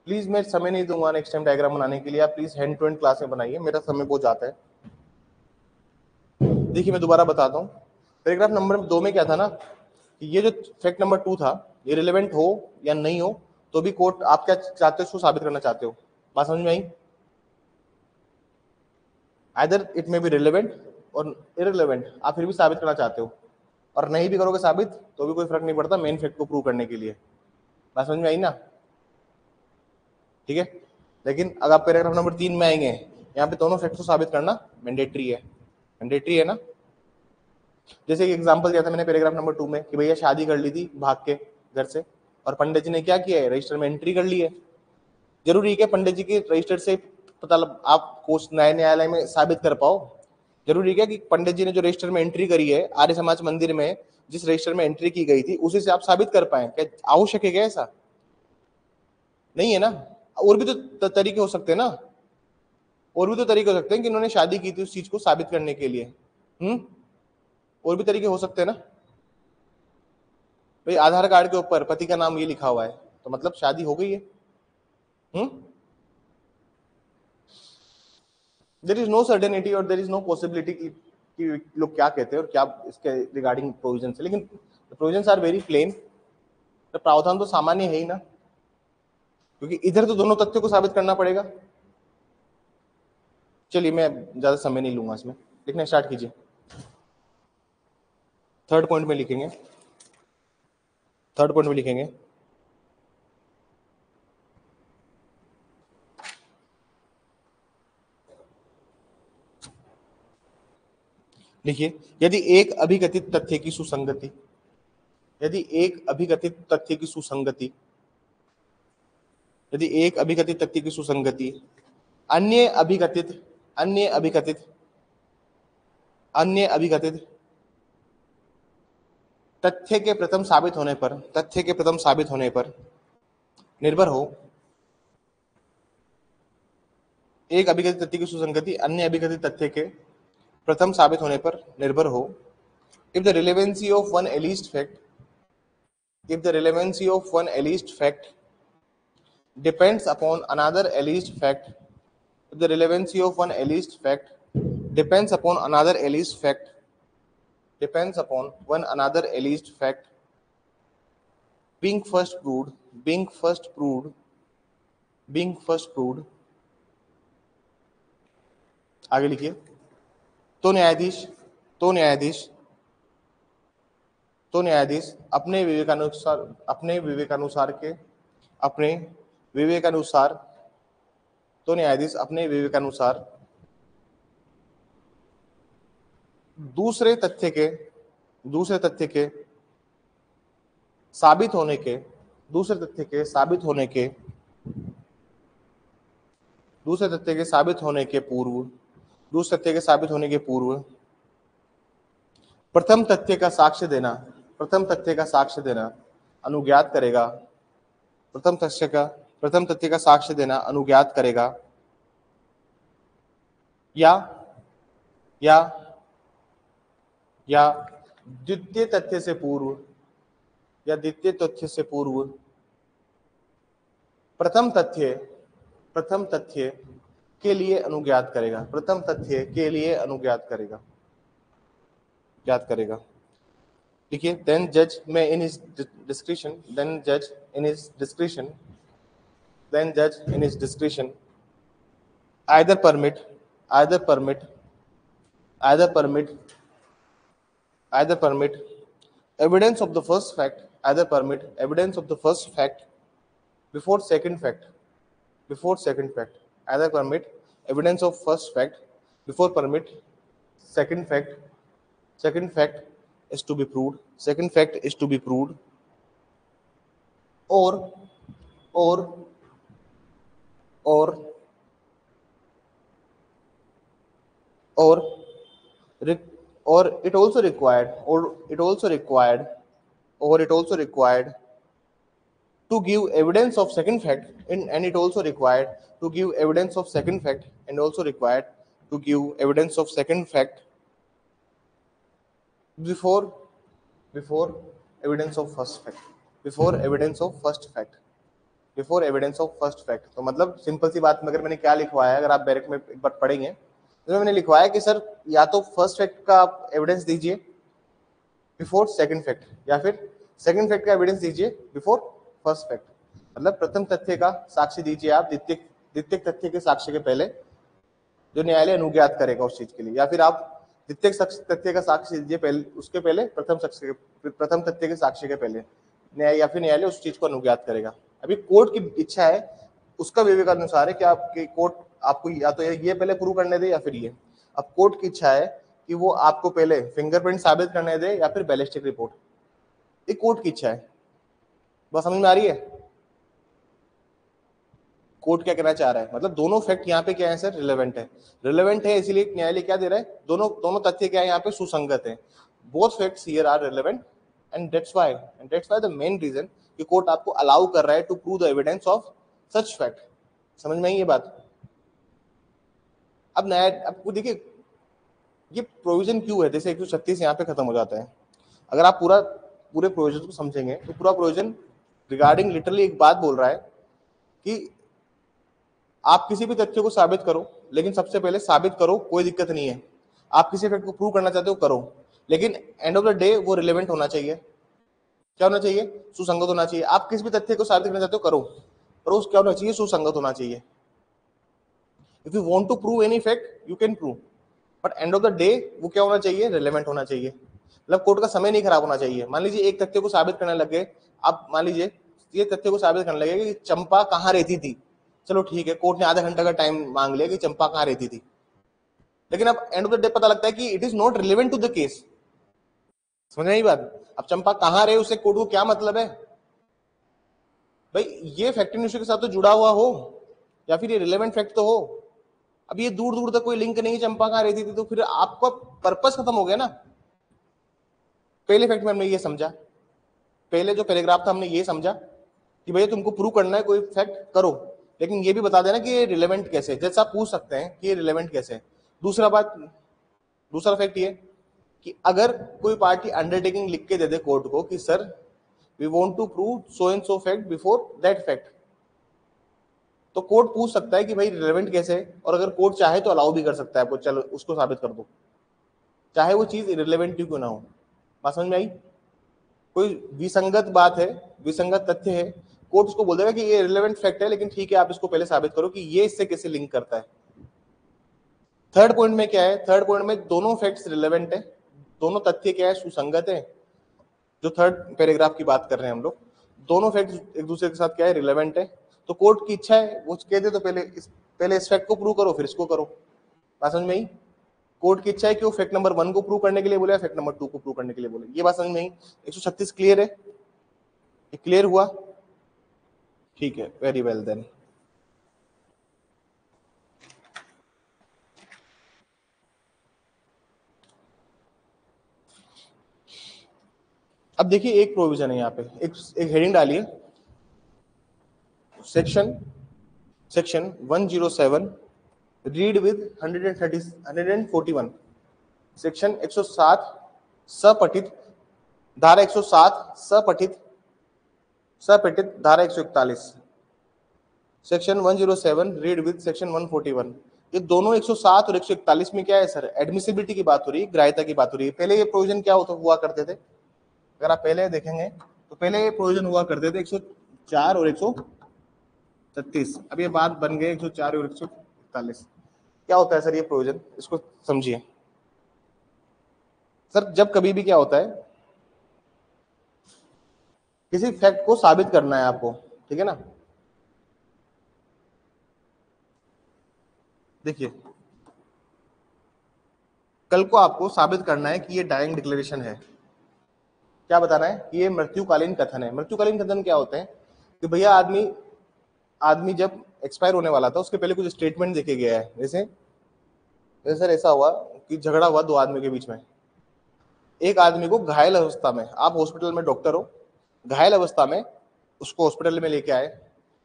प्लीज मैं समय नहीं दूंगा नेक्स्ट टाइम डायग्राम बनाने के लिए, आप प्लीज हैंड टू हैंड क्लासें बनाइए, मेरा समय बहुत जाता है। देखिए मैं दोबारा बताता हूँ, पैराग्राफ नंबर 2 में क्या था ना कि ये जो फैक्ट नंबर 2 था ये रिलेवेंट हो या नहीं हो तो भी कोर्ट आप क्या चाहते हो, उसको साबित करना चाहते हो। बात समझ में आई? Either it may be relevant और इररिलेवेंट, आप फिर भी साबित करना चाहते हो, और नहीं भी करोगे साबित तो भी कोई फर्क नहीं पड़ता मेन फैक्ट को प्रूव करने के लिए। बात समझ में आई ना? ठीक है। लेकिन अगर आप पैराग्राफ नंबर 3 में आएंगे, यहाँ पे दोनों फैक्ट को साबित करना मैंडेटरी है। मैंडेटरी है ना? जैसे एक एग्जांपल दिया था मैंने पैराग्राफ नंबर 2 में कि भैया शादी कर ली थी भाग के घर से, और पंडित जी ने क्या किया है, रजिस्टर में एंट्री कर ली है। जरूरी है कि पंडित जी के रजिस्टर से पता आप कोर्ट न्यायालय में साबित कर पाओ? जरूरी है कि पंडित जी ने जो रजिस्टर में एंट्री करी है आर्य समाज मंदिर में, जिस रजिस्टर में एंट्री की गई थी उसी से आप साबित कर पाए? क्या आवश्यक है क्या ऐसा? नहीं है ना? और भी तो तरीके हो सकते हैं ना, और भी तो तरीके हो सकते हैं कि इन्होंने शादी की थी उस चीज को साबित करने के लिए। और भी तरीके हो सकते हैं ना भाई। आधार कार्ड के ऊपर पति का नाम ये लिखा हुआ है तो मतलब शादी हो गई है। देर इज नो सर्टेनिटी और देर इज नो पॉसिबिलिटी कि लोग क्या कहते हैं और क्या इसके रिगार्डिंग प्रोविजन है, लेकिन प्रोविजन आर वेरी प्लेन। तो प्रावधान तो सामान्य है ही ना, क्योंकि इधर तो दोनों तथ्यों को साबित करना पड़ेगा। चलिए मैं ज्यादा समय नहीं लूंगा इसमें, लिखना स्टार्ट कीजिए। थर्ड पॉइंट में लिखेंगे, थर्ड पॉइंट में लिखेंगे लिखिए, यदि एक अभिकथित तथ्य की सुसंगति, यदि एक अभिकथित तथ्य की सुसंगति, यदि एक अभिकथित तथ्य की सुसंगति अन्य अभिकथित अन्य अभिकथित अन्य अभिकथित तथ्य के प्रथम साबित होने पर, तथ्य के प्रथम साबित होने पर निर्भर हो, एक अभिकथित तथ्य की सुसंगति अन्य अभिकथित तथ्य के प्रथम साबित होने पर निर्भर हो, if the relevancy of one alleged fact if the relevancy of one alleged fact depends upon another alleged fact, if the relevancy of one alleged fact depends upon another alleged fact, depends upon one another alleged fact being first proved, being first proved, being first proved, आगे लिखिए, तो न्यायाधीश तो न्यायाधीश तो न्यायाधीश अपने विवेकानुसार अपने विवेकानुसार के अपने विवेकानुसार तो न्यायाधीश अपने विवेकानुसार दूसरे तथ्य के साबित होने के दूसरे तथ्य के साबित होने के दूसरे तथ्य के साबित होने के पूर्व दूसरे तथ्य के साबित होने के पूर्व प्रथम तथ्य का साक्ष्य देना अनुज्ञात करेगा प्रथम तथ्य का साक्ष्य देना अनुज्ञात करेगा या द्वितीय तथ्य से पूर्व प्रथम तथ्य के लिए अनुज्ञात करेगा देखिए, then judge may in his discretion either permit evidence of the first fact before second fact either permit evidence of first fact before permit second fact is to be proved or it also required to give evidence of second fact and it also required to give evidence of second fact and also required to give evidence of second fact before evidence of first fact तो मतलब simple सी बात में अगर मैंने क्या लिखवाया है, अगर आप डायरेक्ट में एक बार पढ़ेंगे तो मैंने लिखवाया कि सर या तो फर्स्ट फैक्ट का आप एविडेंस दीजिए बिफोर सेकंड फैक्ट या फिर सेकंड फैक्ट का एविडेंस दीजिए बिफोर फर्स्ट फैक्ट। मतलब प्रथम तथ्य का साक्ष्य दीजिए आप द्वितीय तथ्य के साक्ष्य के पहले जो न्यायालय अनुज्ञात करेगा उस चीज के लिए, या फिर आप द्वितीय तथ्य का साक्ष्य दीजिए पहले उसके पहले प्रथम तथ्य के साक्ष्य के पहले न्यायालय उस चीज को अनुज्ञात करेगा। अभी कोर्ट की इच्छा है, उसका विवेकानुसार है कि आपकी कोर्ट आपको या तो ये पहले प्रूव करने दे या फिर ये। अब कोर्ट की इच्छा है कि वो आपको पहले फिंगरप्रिंट साबित करने दे या फिर बैलिस्टिक रिपोर्ट, ये कोर्ट की इच्छा है। बस समझ में आ रही है कोर्ट क्या कहना चाह रहा है? मतलब दोनों फैक्ट यहाँ पे क्या है सर, रिलेवेंट है इसीलिए न्यायालय क्या दे रहा है, दोनों तथ्य क्या है यहाँ पे सुसंगत है। Both facts here are relevant and that's why the main reason कि कोर्ट आपको अलाउ कर रहा है to prove the evidence of such fact. समझ में आई ये बात? अब आपको देखिए ये प्रोविजन क्यों है, जैसे 136 यहाँ पे खत्म हो जाता है। अगर आप पूरे प्रोविजन को समझेंगे तो पूरा प्रोविजन रिगार्डिंग लिटरली एक बात बोल रहा है कि आप किसी भी तथ्य को साबित करो, लेकिन सबसे पहले साबित करो, कोई दिक्कत नहीं है। आप किसी फैक्ट को प्रूव करना चाहते हो करो, लेकिन एंड ऑफ द डे वो रिलेवेंट होना चाहिए। क्या होना चाहिए? सुसंगत होना चाहिए। आप किसी भी तथ्य को साबित करना चाहते हो करो, पर उस क्या होना चाहिए? सुसंगत होना चाहिए। If you want to prove any fact you can prove, but end of the day वो क्या होना चाहिए? रिलेवेंट होना चाहिए। मतलब कोर्ट का समय नहीं खराब होना चाहिए। मान लीजिए एक तथ्य को साबित करने लग गए, आप मान लीजिए ये तथ्य को साबित करने लगे कि चंपा कहाँ रहती थी, चलो ठीक है, कोर्ट ने आधा घंटा का टाइम मांग लिया कि चंपा कहाँ रहती थी, लेकिन अब एंड ऑफ द डे पता लगता है कि it is not relevant to the case. समझ नहीं बात? अब चंपा कहाँ रहे उससे कोर्ट को क्या मतलब है? भाई ये फैक्ट इश्यू के साथ तो जुड़ा हुआ हो या फिर ये रिलेवेंट फैक्ट तो हो। अब ये दूर दूर तक कोई लिंक नहीं, चंपा कहाँ रहती थी, तो फिर आपका पर्पस खत्म हो गया ना। पहले फैक्ट में हमने ये समझा, पहले जो पैराग्राफ था हमने ये समझा कि भैया तुमको प्रूव करना है कोई फैक्ट करो, लेकिन ये भी बता देना कि ये रिलेवेंट कैसे है। जैसे आप पूछ सकते हैं कि ये रिलेवेंट कैसे है। दूसरा फैक्ट ये कि अगर कोई पार्टी अंडरटेकिंग लिख के दे दे कोर्ट को कि sir we want to prove so and so fact before that fact. तो कोर्ट पूछ सकता है कि भाई रिलेवेंट कैसे है, और अगर कोर्ट चाहे तो अलाउ भी कर सकता है आपको, चलो उसको साबित कर दो, चाहे वो चीज इरेलीवेंट क्यों ना हो। बात समझ में आई? कोई विसंगत बात है, विसंगत तथ्य है, कोर्ट उसको बोल देगा कि ये रिलेवेंट फैक्ट है, लेकिन ठीक है आप इसको पहले साबित करो कि ये इससे कैसे लिंक करता है। थर्ड पॉइंट में क्या है? थर्ड पॉइंट में दोनों फैक्ट्स रिलेवेंट है, दोनों तथ्य क्या है, सुसंगत है। जो थर्ड पैराग्राफ की बात कर रहे हैं हम लोग, दोनों फैक्ट एक दूसरे के साथ क्या है, रिलेवेंट है। तो कोर्ट की इच्छा है वो कहते तो पहले इस फैक्ट को प्रूव करो फिर इसको करो। बात समझ में आई? कोर्ट की इच्छा है कि वो फैक्ट नंबर 1 को प्रूव करने के लिए बोले, फैक्ट नंबर 2 को प्रूव करने के लिए बोले। ये बात समझ में आई? 136 क्लियर है? ये क्लियर हुआ? ठीक है, वेरी वेल देन। अब देखिए एक प्रोविजन है यहाँ पे, एक हेडिंग डालिए, सेक्शन 107 रीड विद 141। सेक्शन 107 सपठित धारा 107 सपठित धारा 141। Section 107 read with section 141। ये दोनों 107 और 141 में क्या है सर? एडमिसिबिलिटी की बात हो रही है, ग्राह्यता की बात हो रही है। पहले ये प्रोविजन क्या हुआ करते थे? अगर आप पहले देखेंगे तो पहले ये प्रोविजन हुआ करते थे 104 और 136। अब ये बात बन गई 104 और 141। क्या होता है सर ये प्रोविजन? इसको समझिए सर। जब कभी भी क्या होता है, किसी फैक्ट को साबित करना है आपको, ठीक है ना? देखिए कल को आपको साबित करना है कि ये डाइंग डिक्लेरेशन है। क्या बताना है? कि ये मृत्युकालीन कथन है। मृत्युकालीन कथन क्या होते हैं? कि भैया आदमी जब एक्सपायर होने वाला था उसके पहले कुछ स्टेटमेंट देके गया है। जैसे सर ऐसा हुआ कि झगड़ा हुआ दो आदमी के बीच में, एक आदमी को घायल अवस्था में, आप हॉस्पिटल में डॉक्टर हो, घायल अवस्था में उसको हॉस्पिटल में लेके आए,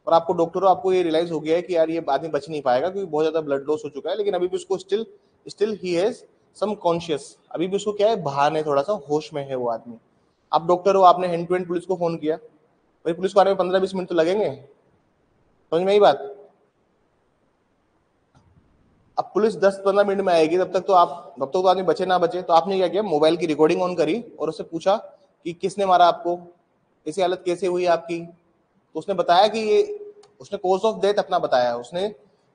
और आपको डॉक्टर हो, आपको ये रियलाइज हो गया है कि यार ये आदमी बच नहीं पाएगा क्योंकि बहुत ज्यादा ब्लड लॉस हो चुका है, लेकिन अभी भी उसको still he has some conscious, अभी भी उसको क्या है, भान है, थोड़ा सा होश में है वो आदमी। आप डॉक्टर हो, आपने हैंड टू हैंड पुलिस को फोन किया, भाई पुलिस को आने में 15-20 मिनट तो लगेंगे, समझ में आई बात? अब पुलिस 10-15 मिनट में आएगी, तब तक तो आदमी बचे ना बचे। तो आपने क्या किया, मोबाइल की रिकॉर्डिंग ऑन करी और उससे पूछा कि किसने मारा आपको, ऐसी हालत कैसे हुई आपकी। तो उसने बताया कि ये, उसने कॉज ऑफ डेथ अपना बताया, उसने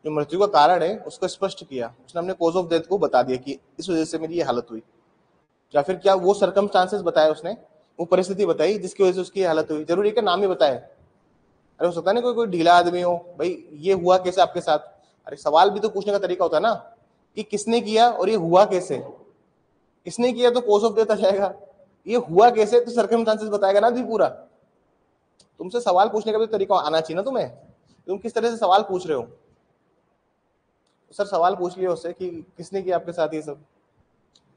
जो मृत्यु का कारण है उसको स्पष्ट किया, उसने अपने कॉज ऑफ डेथ को बता दिया कि इस वजह से मेरी ये हालत हुई। या फिर क्या वो सर्कमस्टांसेस बताया उसने, वो परिस्थिति बताई जिसकी वजह से उसकी हालत हुई। जरूरी है कि नाम ही बताए? अरे हो सकता है ना कोई ढीला आदमी हो, भाई ये हुआ कैसे आपके साथ? अरे सवाल भी तो पूछने का तरीका होता है ना, कि किसने किया और ये हुआ कैसे। किसने किया तो कॉज ऑफ डेथ आ जाएगा, ये हुआ कैसे तो सर्कमस्टांसेस बताएगा ना भी पूरा। तुमसे सवाल पूछने का भी तरीका आना चाहिए ना तुम्हें, तुम किस तरह से सवाल पूछ रहे हो। सर सवाल पूछ लिया उससे कि किसने किया आपके साथ ये सब,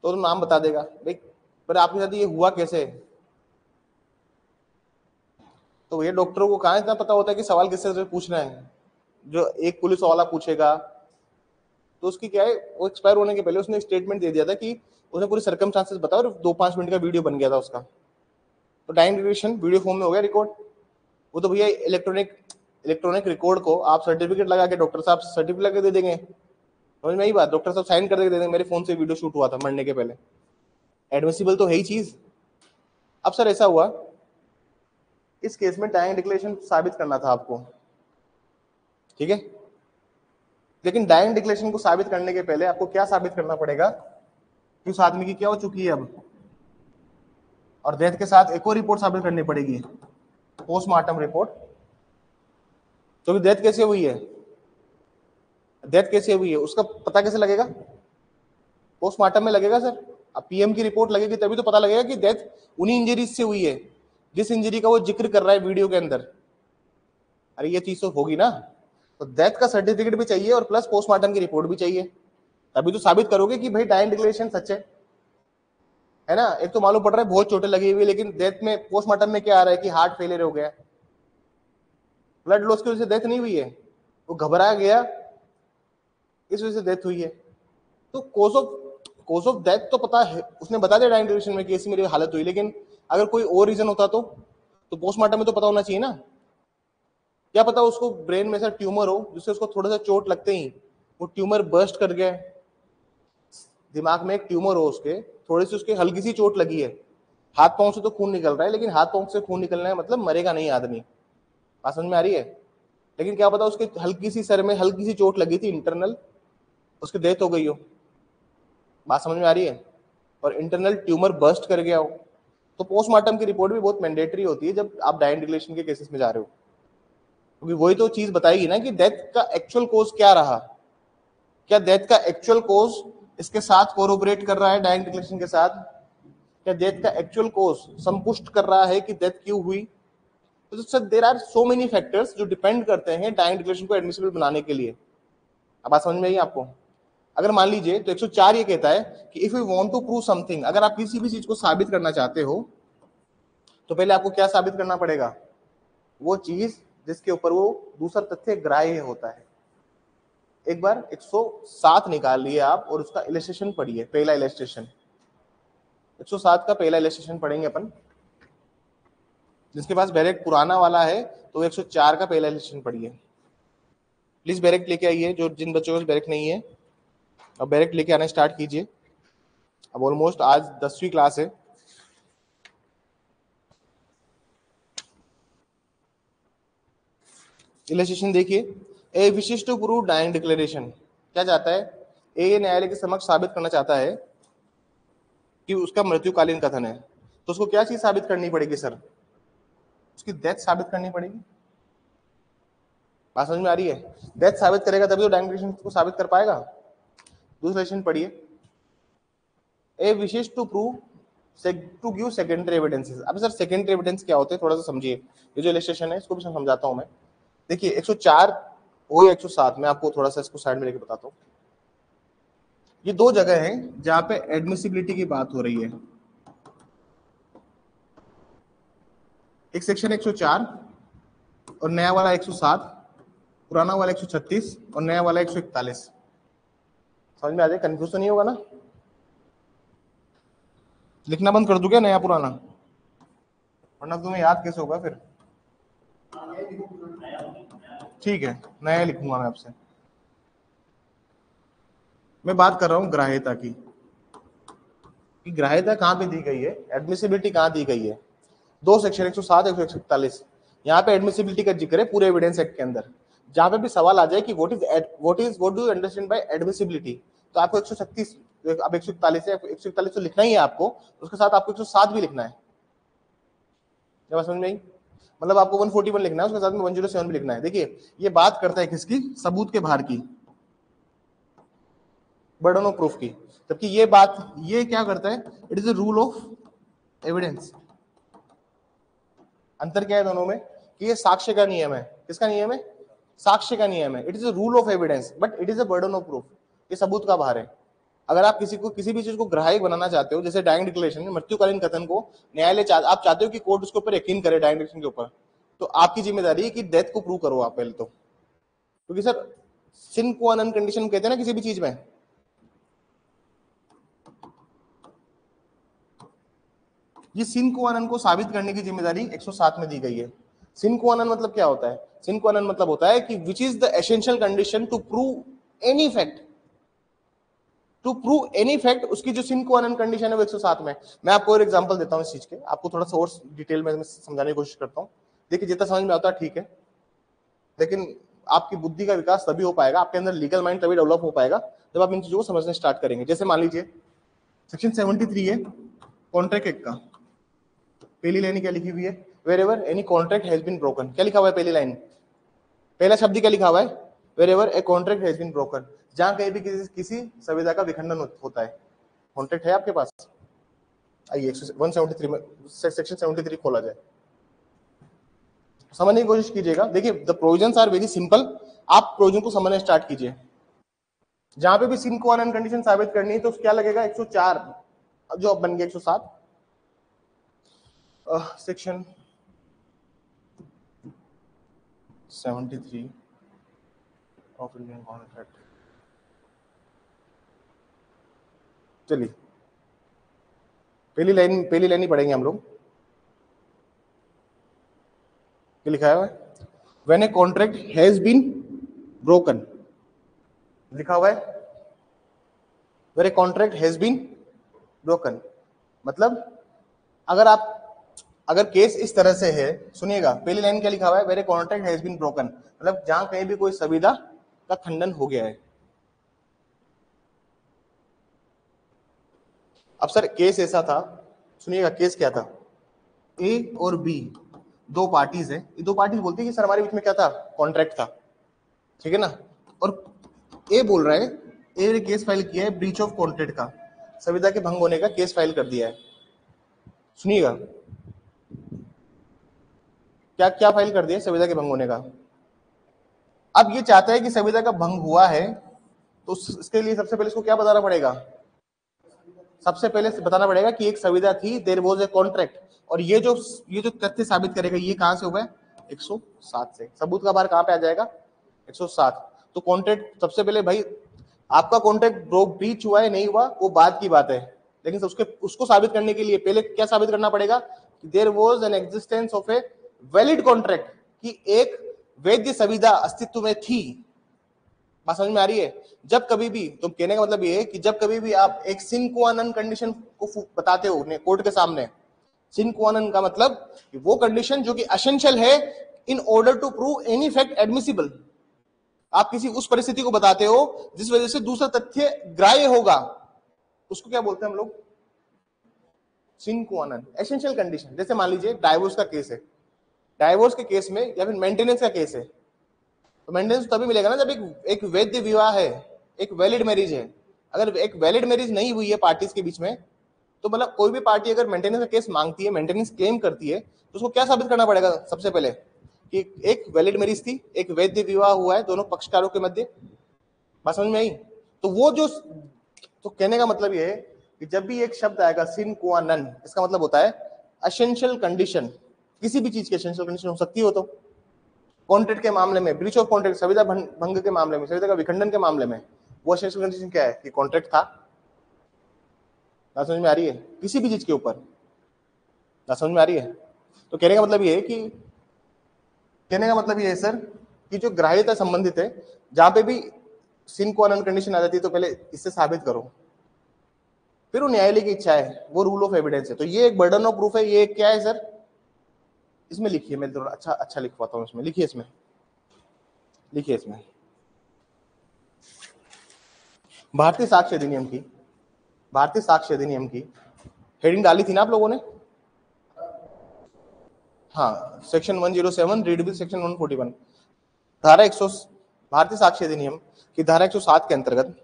तो नाम बता देगा भाई, पर आपके साथ ये हुआ कैसे। तो ये डॉक्टरों को कहाँ इतना पता होता है कि सवाल किस तरह से पूछना है। जो एक पुलिस वाला पूछेगा तो उसकी क्या है, वो एक्सपायर होने के पहले उसने स्टेटमेंट दे दिया था कि उसने पूरी सर्कमस्टांसेस बताया और 2-5 मिनट का वीडियो बन गया था उसका। तो टाइम ड्यूरेशन वीडियो फॉर्म में हो गया रिकॉर्ड। वो तो भैया इलेक्ट्रॉनिक रिकॉर्ड को आप सर्टिफिकेट लगा के डॉक्टर साहब सर्टिफिकेट लगा के दे देंगे, समझ में आई बात? डॉक्टर साहब साइन कर दे देंगे मेरे फोन से वीडियो शूट हुआ था मरने के पहले, एडमिसिबल तो है ही चीज। अब सर ऐसा हुआ, इस केस में डाइंग डिक्लेरेशन साबित करना था आपको, ठीक है? लेकिन डाइंग डिक्लेरेशन को साबित करने के पहले आपको क्या साबित करना पड़ेगा कि उस आदमी की क्या हो चुकी है अब, और डेथ के साथ एक और रिपोर्ट साबित करनी पड़ेगी, पोस्टमार्टम रिपोर्ट। तो डेथ कैसे हुई है, डेथ कैसे हुई है उसका पता कैसे लगेगा? पोस्टमार्टम में लगेगा सर। अब पीएम की रिपोर्ट लगेगी तभी तो पता लगेगा कि डेथ उन्हीं इंजरीज से हुई है जिस इंजरी का वो जिक्र कर रहा है वीडियो के अंदर। अरे ये चीज तो होगी ना। तो डेथ का सर्टिफिकेट भी चाहिए और प्लस पोस्टमार्टम की रिपोर्ट भी चाहिए, तभी तो साबित करोगे कि भाई डाइंग डिक्लेरेशन सच है ना। एक तो मालूम पड़ रहा है बहुत चोटें लगी हुई, लेकिन डेथ में पोस्टमार्टम में क्या आ रहा है कि हार्ट फेलियर हो गया, ब्लड लॉस की वजह से डेथ नहीं हुई है, वो घबरा गया इस वजह से डेथ हुई है। तो कॉज ऑफ डेथ तो पता है, उसने बता दिया डाइंग डिक्लेरेशन में कि ऐसी मेरी हालत हुई, लेकिन अगर कोई और रीजन होता तो तो पोस्टमार्टम में तो पता होना चाहिए ना। क्या पता उसको ब्रेन में ऐसा ट्यूमर हो जिससे उसको थोड़ा सा चोट लगते ही वो ट्यूमर बर्स्ट कर गया, दिमाग में एक ट्यूमर हो उसके, थोड़ी सी उसके हल्की सी चोट लगी है, हाथ पांव से तो खून निकल रहा है, लेकिन हाथ पांव से खून निकलना है मतलब मरेगा नहीं आदमी, बात समझ में आ रही है। लेकिन क्या पता उसके हल्की सी सर में हल्की सी चोट लगी थी इंटरनल, उसकी डेथ हो गई हो, बात समझ में आ रही है, और इंटरनल ट्यूमर बर्स्ट कर गया हो। तो पोस्टमार्टम की रिपोर्ट भी बहुत मैंडेटरी होती है जब आप डायन डिक्लेरेशन के केसेस में जा रहे हो, क्योंकि वही तो चीज बताएगी ना कि डेथ का एक्चुअल कोज क्या रहा, क्या डेथ का एक्चुअल कोज इसके साथ कोरोबरेट कर रहा है डायन डिक्लेरेशन के साथ, क्या डेथ का एक्चुअल कोज संपुष्ट कर रहा है कि डेथ क्यों हुई। तो sir there are so many factors जो डिपेंड करते हैं डायन डिक्लेरेशन को एडमिसिबल बनाने के लिए। अब बात समझ में आई आपको। अगर मान लीजिए तो 104 ये कहता है कि if you want to prove something, अगर आप किसी भी चीज को साबित करना चाहते हो तो पहले आपको क्या साबित करना पड़ेगा, वो चीज जिसके ऊपर वो दूसरा तथ्य ग्राह्य होता है। एक बार 107 निकाल लिए आप और उसका इलस्ट्रेशन पढ़िए, पहला इलस्ट्रेशन 107 का पहला इलस्ट्रेशन पढ़ेंगे अपन। जिसके पास बैरेक्ट पुराना वाला है तो 104 का पहला इलस्ट्रेशन पढ़िए। प्लीज बैरेक्ट लेके आइए, जो जिन बच्चों के पास बैरेक्ट नहीं है अब बैरेक्ट लेके आना स्टार्ट कीजिए। अब ऑलमोस्ट आज 10वीं क्लास है। इलस्ट्रेशन देखिए, ए विशिष्ट टू प्रूव डाइंग डिक्लेरेशन क्या चाहता है, ए न्यायालय के समक्ष साबित करना चाहता है कि उसका मृत्युकालीन कथन है, तो उसको क्या चीज साबित करनी पड़ेगी सर, उसकी डेथ साबित करनी पड़ेगी। बात समझ में आ रही है, डेथ साबित करेगा तभी तो डाइंग डिक्लेरेशन को साबित कर पाएगा। दूसरा इलस्ट्रेशन पढ़िए, A wishes to prove to give secondary evidences. अब सर सेकेंडरी एविडेंस क्या होते हैं थोड़ा सा समझिए, ये जो इलस्ट्रेशन है इसको भी समझाता हूं मैं। देखिए 104 वो 107 मैं आपको थोड़ा सा इसको साइड में लेके बताता हूँ। ये दो जगह है जहां पे एडमिसिबिलिटी की बात हो रही है। एक सेक्शन 104 और नया वाला 107, पुराना वाला 136 और नया वाला 141। समझ में आ जाए, कंफ्यूज तो नहीं होगा ना। लिखना बंद कर दूं क्या नया पुराना, वरना तुम्हें याद कैसे होगा फिर। ठीक है नया लिखूंगा मैं आपसे। मैं बात कर रहा हूं ग्राह्यता की, कि ग्राह्यता कहां पे दी गई है, एडमिसिबिलिटी कहां दी गई है। दो सेक्शन 107 141, यहाँ पे एडमिसिबिलिटी का जिक्र है पूरे एविडेंस एक्ट के अंदर। जहां पे भी सवाल आ जाए कि what do you understand by admissibility, तो आपको 136 अब 141 है, 141 तो लिखना ही है आपको, उसके साथ आपको 107 भी लिखना है। जब समझ में आई, मतलब आपको 141 लिखना है, उसके साथ में 107 भी लिखना है। देखिए ये बात करता है किसकी, सबूत के भार की, बर्डन ऑफ प्रूफ की। जबकि ये बात ये क्या करता है, it is a rule of evidence. अंतर क्या है दोनों में, कि ये साक्ष्य का नियम है। किसका नियम है, साक्ष्य का नियम है। It is a rule of evidence but it is a burden of proof, ये सबूत का भार है। अगर आप किसी को किसी भी चीज को ग्राह्य बनाना चाहते हो, जैसे डाइंग डिक्लेरेशन मृत्युकालीन कथन को न्यायालय आप चाहते हो कि कोर्ट उसके ऊपर यकीन करे डाइंग डिक्लेरेशन के ऊपर, तो आपकी जिम्मेदारी है कि डेथ को प्रूव करो आप पहले तो। क्योंकि सर सिन क्वा नॉन कंडीशन कहते हैं ना किसी भी चीज में, ये सिन क्वा नॉन को साबित करने की जिम्मेदारी 107 में दी गई है। सिन क्वा नॉन मतलब क्या होता है, सिन क्वा नॉन मतलब होता है कि which is the essential condition to prove any fact, to prove any fact, उसकी जो सिन क्वा नॉन कंडीशन है वो 107 में। मैं आपको और एग्जांपल देता हूं इस चीज के, आपको थोड़ा सा और डिटेल में समझाने की कोशिश करता हूं। देखिए जितना समझ में आता है ठीक है, लेकिन आपकी बुद्धि का विकास तभी हो पाएगा, आपके अंदर लीगल माइंड तभी डेवलप हो पाएगा जब आप इन चीजों को समझने स्टार्ट करेंगे। जैसे मान लीजिए सेक्शन 73 है कॉन्ट्रैक्ट एक्ट का, पहली लाइन क्या लिखी हुई है, wherever any contract has been broken. क्या लिखा हुआ है पहली लाइन, पहला शब्द क्या लिखा हुआ है, wherever a contract has been broken. जहां कहीं भी किसी संविदा का विखंडन होता है, कॉन्ट्रैक्ट है आपके पास, आइए 173 में सेक्शन 73 खोला जाए, समझने की कोशिश कीजिएगा। देखिए the provisions are very simple, आप प्रोविजन को समझना स्टार्ट कीजिए। जहां पे भी सिन को अन कंडीशन साबित करनी है तो क्या लगेगा, 104 जो अब बन गया 107 सेक्शन 73 ऑफ इंडियन कॉन्ट्रैक्ट। चलिए पहली लाइन ही पढ़ेंगे हम लोग। क्या लिखा है? When a contract has been broken, लिखा हुआ है when a contract has been broken. मतलब अगर केस इस तरह से है, सुनिएगा पहली लाइन क्या लिखा हुआ है? Where a contract has been broken, मतलब जहां कहीं भी कोई संविदा का खंडन हो गया है। अब सर केस ऐसा था, सुनिएगा केस क्या था? ए और बी दो पार्टीज है, ये दो पार्टीज बोलती है कि सर हमारे बीच में क्या था? कॉन्ट्रैक्ट था, ठीक है ना। और ए बोल रहा है, ए ने केस फाइल किया है ब्रीच ऑफ कॉन्ट्रैक्ट का, संविदा के भंग होने का केस फाइल कर दिया है। सुनिएगा क्या क्या फाइल कर दिया? संविदा के भंग होने का। अब ये चाहता है कि संविदा का भंग हुआ है, तो इसके लिए सबसे पहले इसको क्या बताना पड़ेगा? सबसे पहले बताना पड़ेगा कि एक संविदा थी, देयर वाज ए कॉन्ट्रैक्ट। और ये जो तथ्य साबित करेगा, ये कहां से हुआ है? 107 से। सबूत का भार कहां पे आ जाएगा? 107। तो कॉन्ट्रैक्ट सबसे पहले भाई, आपका कॉन्ट्रैक्ट ब्रीच हुआ है नहीं हुआ वो बाद की बात है, लेकिन उसको साबित करने के लिए पहले क्या साबित करना पड़ेगा? कि there was an existence of a valid contract, कि एक वैध संविदा अस्तित्व में थी। बात समझ में आ रही है? जब कभी भी, तो कहने का मतलब ये है कि जब कभी भी आप एक सिन क्वा नन कंडीशन को बताते हो कोर्ट के सामने, सिन क्वा नन का मतलब वो कंडीशन जो कि एसेंशियल है in order to prove any fact admissible. आप किसी उस परिस्थिति को बताते हो जिस वजह से दूसरा तथ्य ग्राह्य होगा, उसको क्या बोलते हैं हम लोग? सिन क्वा नन, एसेंशियल कंडीशन। जैसे मान लीजिए डाइवोर्स का केस है, डाइवोर्स के केस में या फिर मेंटेनेंस का केस है, तो मेंटेनेंस तभी मिलेगा ना जब एक वैध विवाह है, एक वैलिड मैरिज है। अगर एक वैलिड मैरिज नहीं हुई है पार्टीज के बीच में, तो मतलब कोई भी पार्टी अगर मेंटेनेंस का केस मांगती है, मेंटेनेंस क्लेम करती है, तो उसको क्या साबित करना पड़ेगा? सबसे पहले कि एक वैलिड मैरिज थी, एक वैध विवाह हुआ है दोनों पक्षकारों के मध्य। बात समझ में आई? तो वो जो, तो कहने का मतलब ये है कि जब भी एक शब्द आएगा सिन क्वा नन, इसका मतलब होता है एसेंशियल कंडीशन। किसी भी चीज की एसेंशियल कंडीशन हो सकती हो, तो कॉन्ट्रैक्ट के मामले में, ब्रीच ऑफ कॉन्ट्रैक्ट, संविदा भंग के मामले में, संविदा का विखंडन के मामले में, वो एसेंशियल कंडीशन क्या है? कि कॉन्ट्रैक्ट था। बात समझ में आ रही है? किसी भी चीज के ऊपर। बात समझ में आ रही है? तो कहने का मतलब ये है कि, कहने का मतलब ये है सर कि जो ग्राह्यता संबंधित है, जहां पे भी सिन क्वा नन कंडीशन आ जाती है, तो पहले इससे साबित करो, फिर वो न्यायालय की इच्छा है, वो रूल ऑफ एविडेंस है। तो ये एक बर्डन ऑफ प्रूफ है। ये क्या है सर? इसमें लिखिए, मैं थोड़ा अच्छा लिखवाता हूँ इसमें। लिखिए इसमें, लिखिए इसमें भारतीय साक्ष्य अधिनियम की, भारतीय साक्ष्य अधिनियम की हेडिंग डाली थी ना आप लोगों ने? हाँ, सेक्शन 107 रीड विद सेक्शन 141, धारा 100, भारतीय साक्ष्य अधिनियम की धारा 107 के अंतर्गत,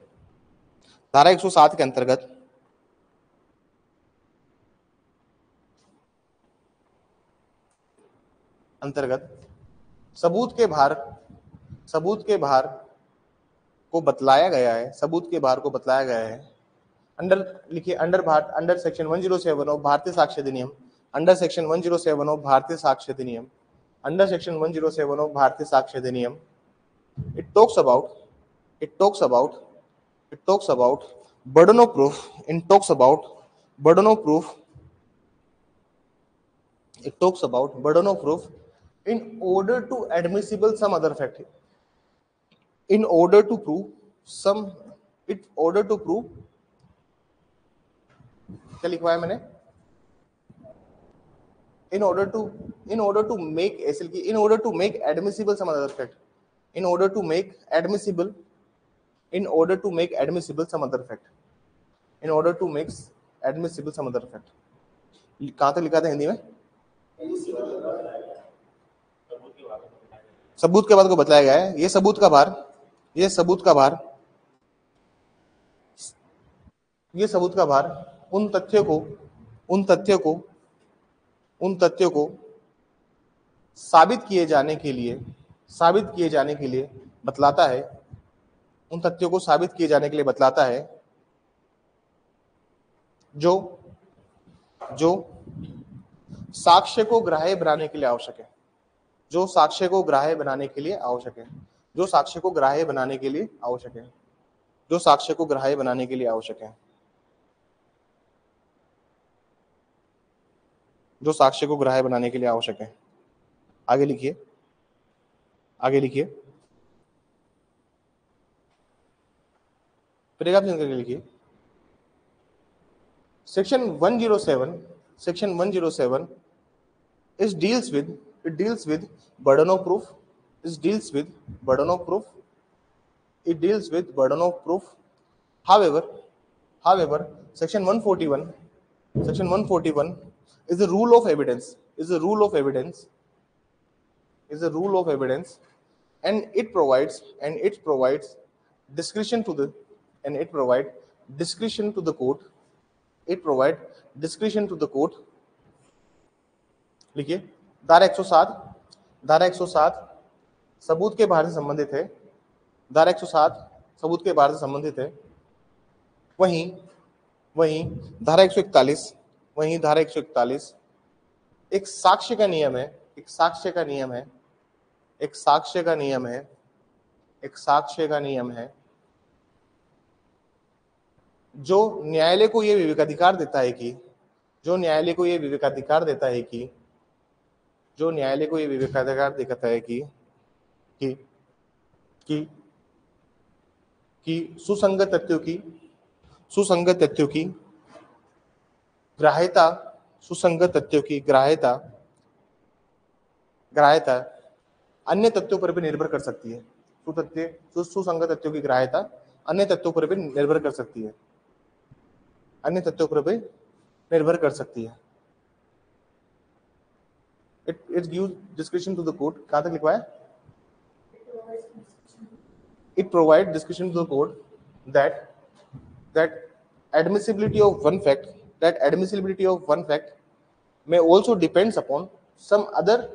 धारा 107 के अंतर्गत सबूत के भार, सबूत के भार को बतलाया गया है, सबूत के भार को बतलाया गया है अंडर, लिखिए अंडर सेक्शन 107 ऑफ भारतीय साक्ष्य अधिनियम, अंडर सेक्शन 107 ऑफ भारतीय साक्ष्य अधिनियम, अंडर सेक्शन 107 ऑफ भारतीय साक्ष्य अधिनियम। it talks about it talks about it talks about burden of proof, it talks about burden of proof, it talks about burden of proof in order to admissible some other fact, in order to prove some, in order to prove, क्या लिखवाया मैंने? in order to make, ऐसे की in order to make admissible some other fact, in order to make admissible, in order to make admissible some other fact, in order to make admissible some other fact। कहां तक लिखा था हिंदी में? सबूत के बाद को बताया गया है। ये सबूत का भार, ये सबूत का भार, ये सबूत का भार उन तथ्यों को, उन तथ्यों को, उन तथ्यों को साबित किए जाने के लिए, साबित किए जाने के लिए बतलाता है, उन तथ्यों को साबित किए जाने के लिए बतलाता है जो जो साक्ष्य को ग्राह्य बनाने के लिए आवश्यक है, जो साक्ष्य को ग्राह्य बनाने के लिए आवश्यक है, जो साक्ष्य को ग्राह्य बनाने के लिए आवश्यक है, जो साक्ष्य को ग्राह्य बनाने के लिए आवश्यक है, जो साक्ष्य को ग्राह्य बनाने के लिए आवश्यक है। आगे लिखिए, आगे लिखिए, पैराग्राफ चेंज करके लिखिए। Section 107 is deals with burden of proof, is deals with burden of proof, it deals with burden of proof. However, section 141 is the rule of evidence, and it provides discretion to the court. लिखिए, धारा 107 सबूत के बाहर से संबंधित है। धारा 107 सबूत के बाहर से संबंधित है। वहीं धारा 141 एक साक्ष्य का नियम है जो न्यायालय को यह विवेकाधिकार देता है कि सुसंगत तथ्यों की ग्राह्यता अन्य तथ्यों पर भी निर्भर कर सकती है। सुसंगत तथ्यों की ग्राह्यता अन्य तथ्यों पर भी निर्भर कर सकती है। It gives discretion to the court. कहाँ तक लिखवा है? It provides discretion to the court that admissibility of one fact may also depends upon some other.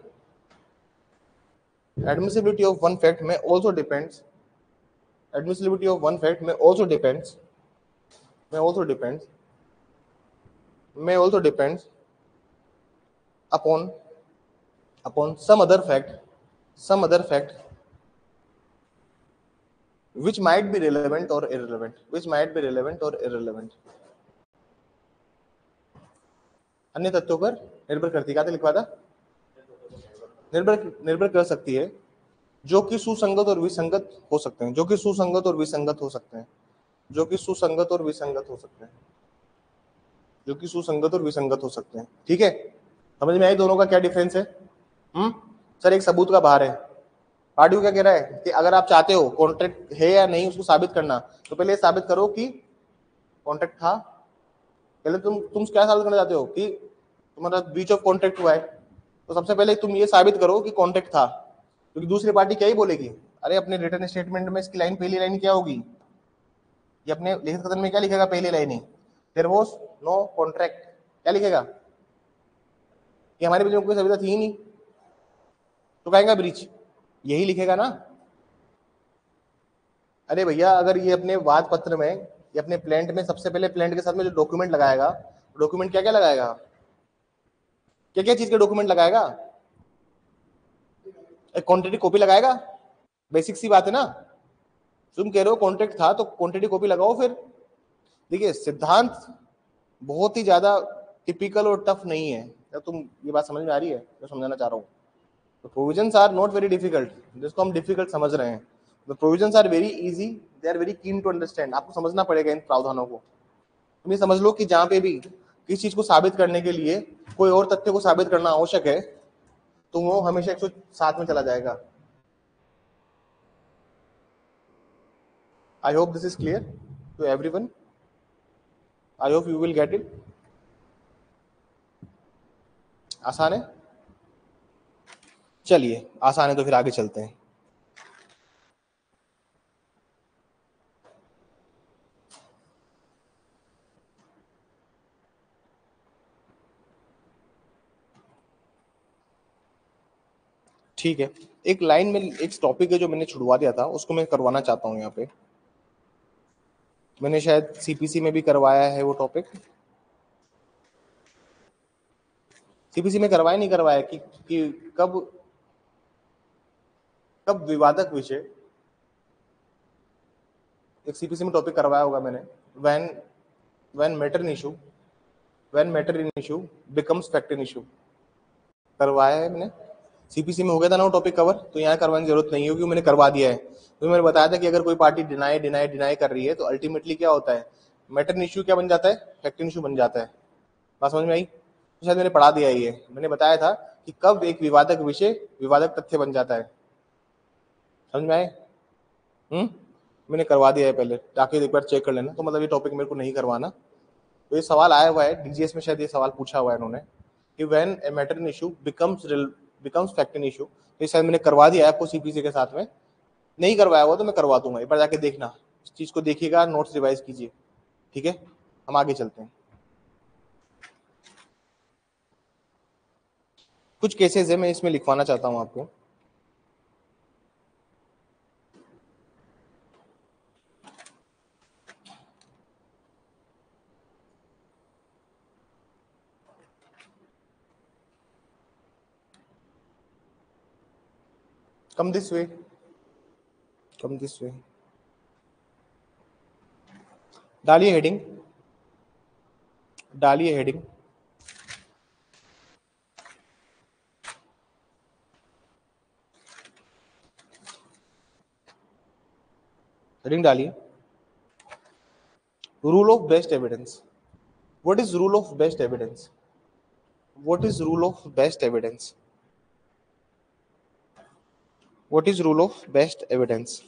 Admissibility of one fact may also depends upon some other fact which might be relevant or irrelevant. अन्य तथ्यों पर निर्भर करती है। क्या लिखवा था? निर्भर कर सकती है, जो कि सुसंगत और विसंगत हो सकते हैं। ठीक है, समझ में आई दोनों का क्या डिफरेंस है? सर, एक सबूत का बाहर है। पार्टी क्या कह रहा है कि अगर आप चाहते हो कॉन्ट्रैक्ट है या नहीं उसको साबित करना, तो पहले साबित करो कि कॉन्ट्रैक्ट था। पहले तुम क्या साबित करना चाहते हो कि तुम्हारा ब्रीच ऑफ कॉन्ट्रैक्ट हुआ है, तो सबसे पहले तुम ये साबित करो कि कॉन्ट्रैक्ट था, क्योंकि दूसरी पार्टी क्या ही बोलेगी, अरे अपने रिटर्न स्टेटमेंट में इसकी लाइन, पहली लाइन क्या होगी, ये अपने लिखित कथन में क्या लिखेगा? पहली लाइन ही देयर वाज नो कॉन्ट्रैक्ट। क्या लिखेगा? कि हमारे बीच में कोई सुविधा थी ही नहीं, तो कहेगा ब्रीच, यही लिखेगा ना। अरे भैया, अगर ये अपने वाद पत्र में, ये अपने प्लेंट में, सबसे पहले प्लेंट के साथ में जो डॉक्यूमेंट लगाएगा, डॉक्यूमेंट क्या क्या लगाएगा? क्या क्या चीज के डॉक्यूमेंट लगाएगा? एक क्वांटिटी कॉपी लगाएगा। बेसिक सी बात है ना। तुम कह रहे हो कॉन्ट्रैक्ट था, तो क्वांटिटी कॉपी लगाओ। फिर देखिए, सिद्धांत बहुत ही ज्यादा टिपिकल और टफ नहीं है। तुम, ये बात समझ में आ रही है जो समझाना चाह रहा हूँ? तो provisions are not very difficult, जिसको हम डिफिकल्ट समझ रहे हैं। The provisions are very easy, they are very keen to understand. आपको समझना पड़ेगा इन प्रावधानों को। तुम ये समझ लो कि जहां पे भी किसी चीज को साबित करने के लिए कोई और तथ्य को साबित करना आवश्यक है, तो वो हमेशा 107 में चला जाएगा। I hope this is clear to everyone. I hope you will get it. आसान है? चलिए, आसान है तो फिर आगे चलते हैं। ठीक है, एक लाइन में एक टॉपिक है जो मैंने छुड़वा दिया था, उसको मैं करवाना चाहता हूं। यहाँ पे मैंने शायद सीपीसी में भी करवाया है वो टॉपिक। सीपीसी में करवाया नहीं करवाया कि कब विवादक विषय, एक सीपीसी में टॉपिक करवाया होगा मैंने, when matter in issue becomes fact in issue, करवाया है मैंने। सीपीसी में हो गया था ना वो टॉपिक कवर, तो यहाँ करवाने की जरूरत नहीं है क्योंकि मैंने करवा दिया है। तो मैंने बताया था कि अगर कोई पार्टी डिनाई डिनाई डिनाई कर रही है तो अल्टीमेटली क्या होता है, मैटर इश्यू क्या बन जाता है, फैक्ट इश्यू बन जाता है। बात समझ में आई? तो शायद मैंने पढ़ा दिया ये, मैंने बताया था कि कब एक विवादक विषय विवादक तथ्य बन जाता है। समझ में आए? मैंने करवा दिया है पहले, ताकि एक बार चेक कर लेना। तो मतलब ये टॉपिक मेरे को नहीं करवाना। तो ये सवाल आया हुआ है डीजीएस में, शायद ये सवाल पूछा हुआ है इन्होंने कि when a matter in issue becomes fact in issue. तो ये शायद मैंने करवा दिया है आपको सीपीसी के साथ में। नहीं करवाया हुआ तो मैं करवा दूंगा, एक बार जाके देखना, इस चीज को देखिएगा, नोट्स रिवाइज कीजिए। ठीक है, हम आगे चलते हैं। कुछ केसेस है, मैं इसमें लिखवाना चाहता हूं आपको। Come this way, come this way, डालिए हेडिंग, डालिए हेडिंग। हेडिंग डालिए, rule of best evidence. What is rule of best evidence? What is rule of best evidence? What is rule of best evidence?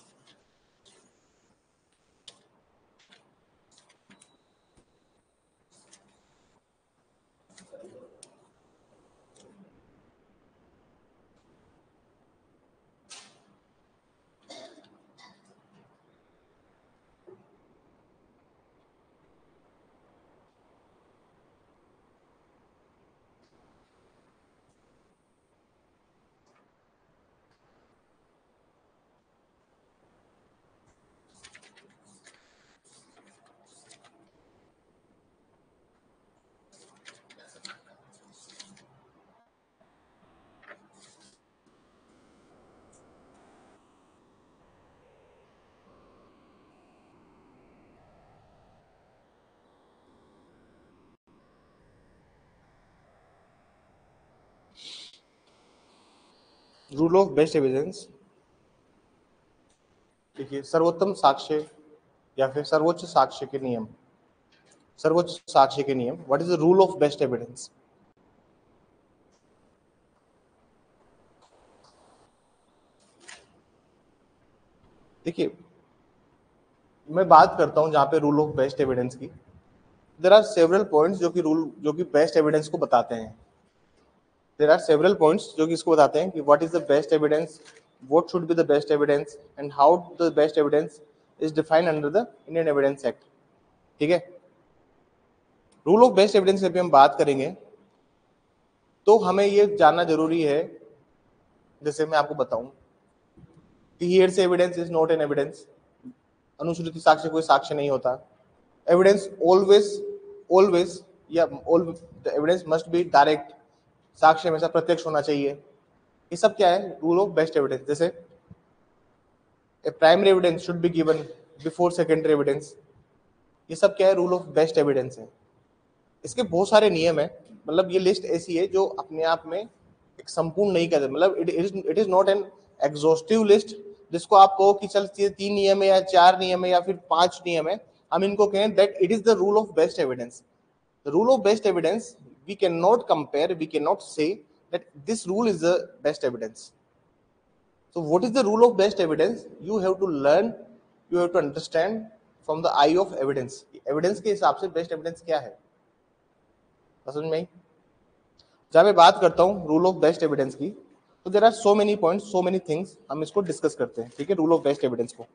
Rule of best evidence, देखिए, सर्वोत्तम साक्ष्य या फिर सर्वोच्च साक्ष्य के नियम, सर्वोच्च साक्ष्य के नियम। What is the rule of best evidence? देखिए, मैं बात करता हूं जहां पे रूल ऑफ बेस्ट एविडेंस की, देयर आर सेवरल पॉइंट्स जो कि बेस्ट एविडेंस को बताते हैं। देयर आर सेवरल पॉइंट्स जो कि इसको बताते हैं कि what is the best evidence, what should be the best evidence and how the best evidence is defined under the Indian evidence act. ठीक है, रूल ऑफ बेस्ट एविडेंस की अभी हम बात करेंगे तो हमें ये जानना जरूरी है, जैसे मैं आपको बताऊं कि हियर से evidence is not an evidence, अनुश्रुति साक्ष्य कोई साक्ष्य नहीं होता। एविडेंस ऑलवेज ऑलवेज या all the evidence must be direct, साक्ष्य हमेशा प्रत्यक्ष होना चाहिए। ये सब क्या है, रूल ऑफ बेस्ट एविडेंस। जैसे a primary evidence should be given before secondary evidence, ये सब क्या है, रूल ऑफ बेस्ट एविडेंस है। इसके बहुत सारे नियम है, मतलब ये लिस्ट ऐसी है जो अपने आप में एक संपूर्ण नहीं कहते, मतलब it is not an exhaustive list जिसको आप कहो कि चल 3 नियम है या 4 नियम है या फिर 5 नियम है, हम इनको कहें that it is the rule of best evidence. The rule of best evidence, we can not compare, we can not say that this rule is the best evidence. So what is the rule of best evidence? You have to learn, you have to understand from the eye of evidence. Evidence के हिसाब से best evidence क्या है, समझ में आई? जब मैं बात करता हूँ रूल ऑफ बेस्ट एविडेंस की, तो there are so many points, so many things, हम इसको डिस्कस करते हैं। ठीक है, रूल ऑफ बेस्ट एविडेंस को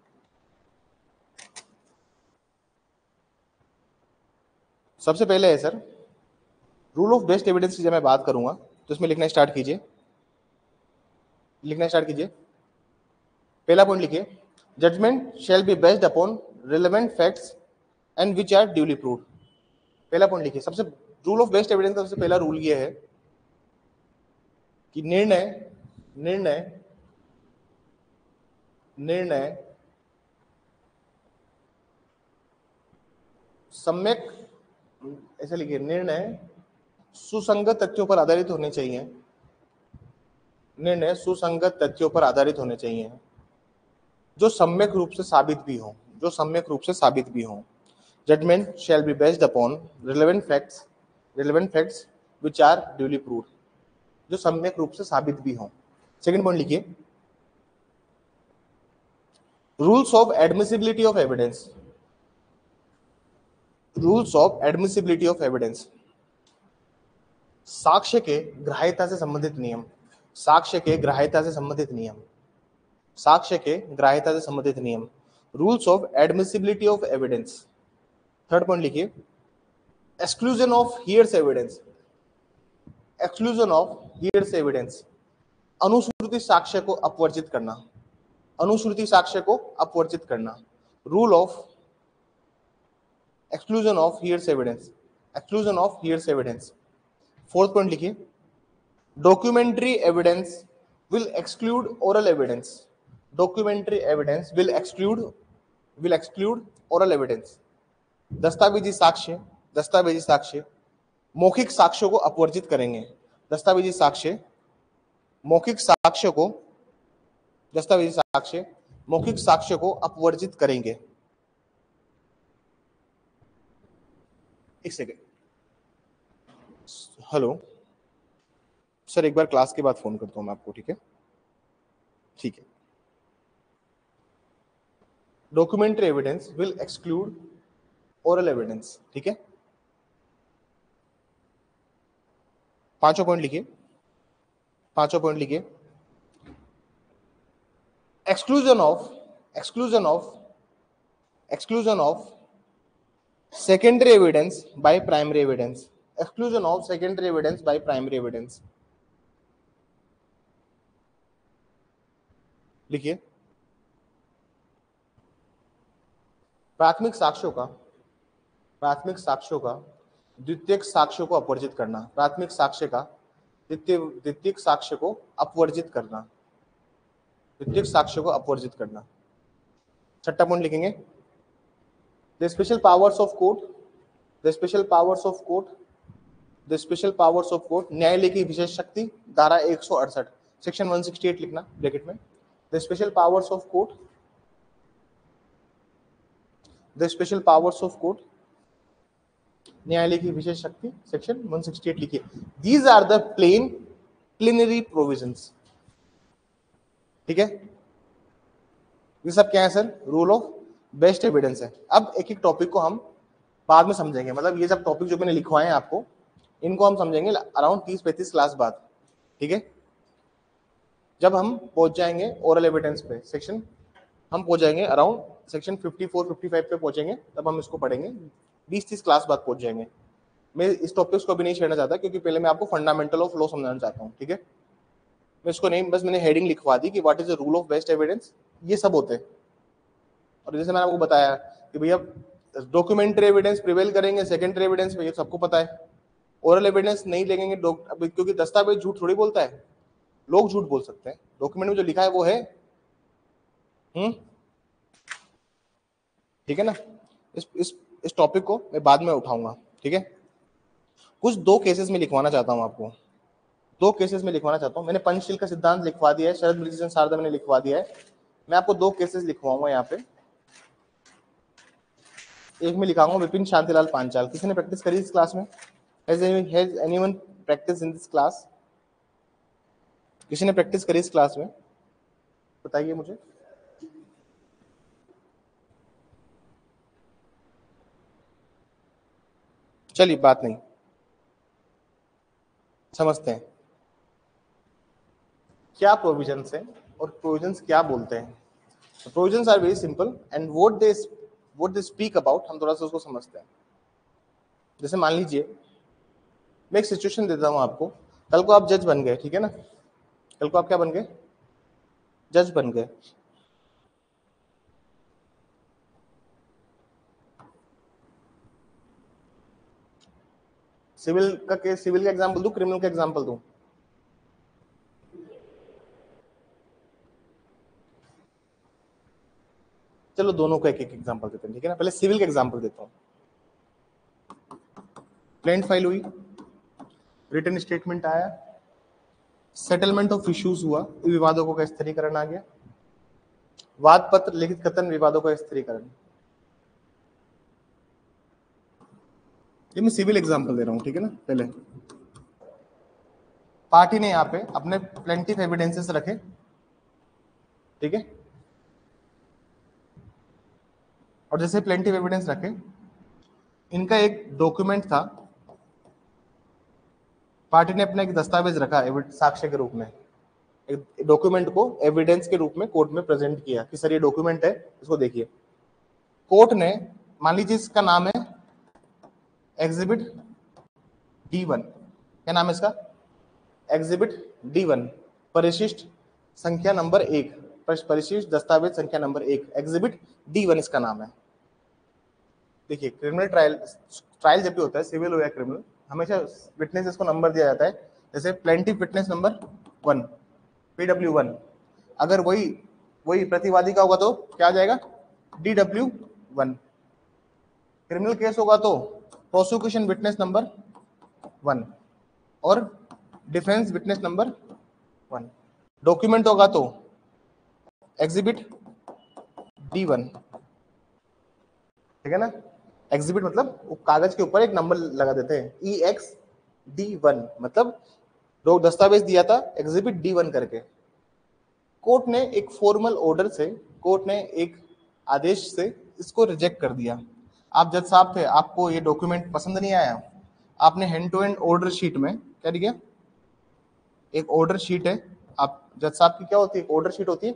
सबसे पहले है sir, rule of best evidence की जब मैं बात करूंगा तो इसमें लिखना स्टार्ट कीजिए, लिखना स्टार्ट कीजिए। पहला पॉइंट लिखिए, judgement shall be based upon relevant facts and which are duly proved. पहला पॉइंट लिखिए, सबसे रूल ऑफ बेस्ट एविडेंस का सबसे पहला रूल ये है कि निर्णय निर्णय निर्णय सम्यक, ऐसे लिखिए, निर्णय सुसंगत तथ्यों पर आधारित होने चाहिए। निर्णय सुसंगत तथ्यों पर आधारित होने चाहिए, जो सम्यक रूप से साबित भी हो, जो सम्यक रूप से साबित भी हो। Judgement shall be based upon relevant facts which are duly proved, जो सम्यक रूप से साबित भी हो। सेकंड पॉइंट लिखिए, rules of admissibility of evidence. Rules of admissibility of evidence, साक्ष्य के ग्राह्यता से संबंधित नियम, साक्ष्य के ग्राह्यता से संबंधित नियम, साक्ष्य के ग्राह्यता से संबंधित नियम, rules of admissibility of evidence. Third point लिखिए, exclusion of hearsay evidence, exclusion of hearsay evidence, अनुश्रुति साक्ष्य को अपवर्जित करना, अनुश्रुति साक्ष्य को अपवर्जित करना, rule of exclusion of hearsay evidence, exclusion of hearsay evidence. Fourth point लिखिए, documentary evidence will exclude oral evidence, documentary evidence will exclude oral evidence. दस्तावेजी साक्ष्य, दस्तावेजी साक्ष्य मौखिक साक्ष्यों को अपवर्जित करेंगे, दस्तावेजी साक्ष्य मौखिक साक्ष्य को, दस्तावेजी साक्ष्य मौखिक साक्ष्य को अपवर्जित करेंगे। एक सेकेंड, हेलो सर, एक बार क्लास के बाद फोन करता हूं मैं आपको, ठीक है? ठीक है। Documentary evidence will exclude oral evidence, ठीक है? पांचों पॉइंट लिखिए, पांचों पॉइंट लिखिए, exclusion of secondary evidence by primary evidence, exclusion of secondary evidence by primary evidence. लिखिए, प्राथमिक साक्ष्यों का द्वितीयक साक्ष्यों को अपवर्जित करना, प्राथमिक साक्ष्य का द्वितीयक साक्ष्य को अपवर्जित करना, द्वितीयक साक्ष्य को अपवर्जित करना। छठा पॉइंट लिखेंगे, the special powers of court, the special powers of court, the special powers of court, न्यायालय की विशेष शक्ति, धारा 168 सेक्शन 168 लिखना ब्रैकेट में। The special powers of court, the special powers of court, न्यायालय की विशेष शक्ति, सेक्शन 168 लिखिए। These are the plenary provisions, ठीक है? ये सब क्या है sir? Rule of best evidence है। अब एक एक टॉपिक को हम बाद में समझेंगे, मतलब ये सब टॉपिक जो मैंने लिखवाए हैं आपको, इनको हम समझेंगे अराउंड 30-35 क्लास बाद, ठीक है? जब हम पहुंच जाएंगे ओरल एविडेंस पे सेक्शन, हम पहुंच जाएंगे अराउंड सेक्शन 54-55 पे पहुंचेंगे, तब हम इसको पढ़ेंगे। 20-30 क्लास बाद पहुंच जाएंगे। मैं इस टॉपिक्स को भी नहीं छेड़ना चाहता, क्योंकि पहले मैं आपको फंडामेंटल ऑफ लॉ समझाना चाहता हूँ, ठीक है? मैं इसको नहीं, बस मैंने हेडिंग लिखवा दी कि what is the rule of best evidence, ये सब होते हैं। और जैसे मैंने आपको बताया कि भैया डॉक्यूमेंट्री एविडेंस प्रिवेल करेंगे सेकेंडरी एविडेंस पे, ये सबको पता है। ओरल एविडेंस नहीं लेंगे, क्योंकि दस्तावेज झूठ थोड़ी बोलता है, लोग झूठ बोल सकते हैं, डॉक्यूमेंट में जो लिखा है वो है। ठीक है ना? इस टॉपिक को मैं बाद में उठाऊंगा, ठीक है? कुछ दो केसेस में लिखवाना चाहता हूं आपको, दो केसेस में लिखवाना चाहता हूं। मैंने पंचशील का सिद्धांत लिखवा दिया है, शरद मृगजन शारदा मैंने लिखवा दिया है। मैं आपको दो केसेस लिखवाऊंगा यहाँ पे। एक में लिखाऊंगा विपिन शांतिलाल पांचाल। किसी ने प्रैक्टिस करी इस क्लास में? Has anyone practice in this class? किसी ने प्रैक्टिस करी इस क्लास में? बताइए मुझे। चलिए, बात नहीं, समझते हैं क्या प्रोविजंस है और प्रोविजंस क्या बोलते हैं। Provisions are very simple and what they speak about, हम थोड़ा सा उसको समझते हैं। जैसे मान लीजिए मैं एक सिचुएशन देता हूं आपको, कल को आप जज बन गए, ठीक है ना? कल को आप क्या बन गए? जज बन गए। सिविल का केस, सिविल का एग्जांपल दूं, क्रिमिनल का एग्जांपल दूं? चलो दोनों का एक एक एग्जांपल देते हैं, ठीक है ना? पहले सिविल का एग्जांपल देता हूं। प्लेंट फाइल हुई, रिटन स्टेटमेंट आया, सेटलमेंट ऑफ इश्यूज हुआ, विवादों को का स्थिरीकरण आ गया। वाद पत्र, लिखित कथन, विवादों का स्थिरीकरण। ये मैं सिविल एग्जांपल दे रहा हूं, ठीक है ना। पहले पार्टी ने यहाँ पे अपने प्लेंटिव एविडेंसेस रखे, ठीक है, और जैसे प्लेंटिव एविडेंस रखे, इनका एक डॉक्यूमेंट था, पार्टी ने अपना एक दस्तावेज रखा साक्ष्य के रूप में, एक डॉक्यूमेंट को एविडेंस के रूप में कोर्ट में प्रेजेंट किया कि सर ये डॉक्यूमेंट है, इसको देखिए। कोर्ट ने, मान लीजिए इसका नाम है एग्जिबिट D1, क्या नाम है इसका, एग्जिबिट D1, परिशिष्ट संख्या नंबर 1, परिशिष्ट दस्तावेज संख्या नंबर 1, एग्जिबिट D1 इसका नाम है। देखिए क्रिमिनल ट्रायल जब भी होता है, सिविल हो या क्रिमिनल, हमेशा विटनेसेस को नंबर दिया जाता है। जैसे प्लेंटिव विटनेस नंबर 1 PW1, अगर वही प्रतिवादी का होगा तो क्या आ जाएगा, DW1। क्रिमिनल केस होगा तो प्रोसिक्यूशन विटनेस नंबर 1 और डिफेंस विटनेस नंबर 1। डॉक्यूमेंट होगा तो एग्जिबिट D1, ठीक है ना। एग्जिबिट मतलब वो कागज के ऊपर एक नंबर लगा देते हैं, EXD1, मतलब जो दस्तावेज दिया था एग्जिबिट D1 करके। कोर्ट ने एक फॉर्मल ऑर्डर से, कोर्ट ने एक आदेश से इसको रिजेक्ट कर दिया। आप जज साहब थे, आपको ये डॉक्यूमेंट पसंद नहीं आया, आपने hand to hand order sheet में क्या लिखा, एक ऑर्डर शीट है, आप जज साहब की क्या होती है, ऑर्डर शीट होती है,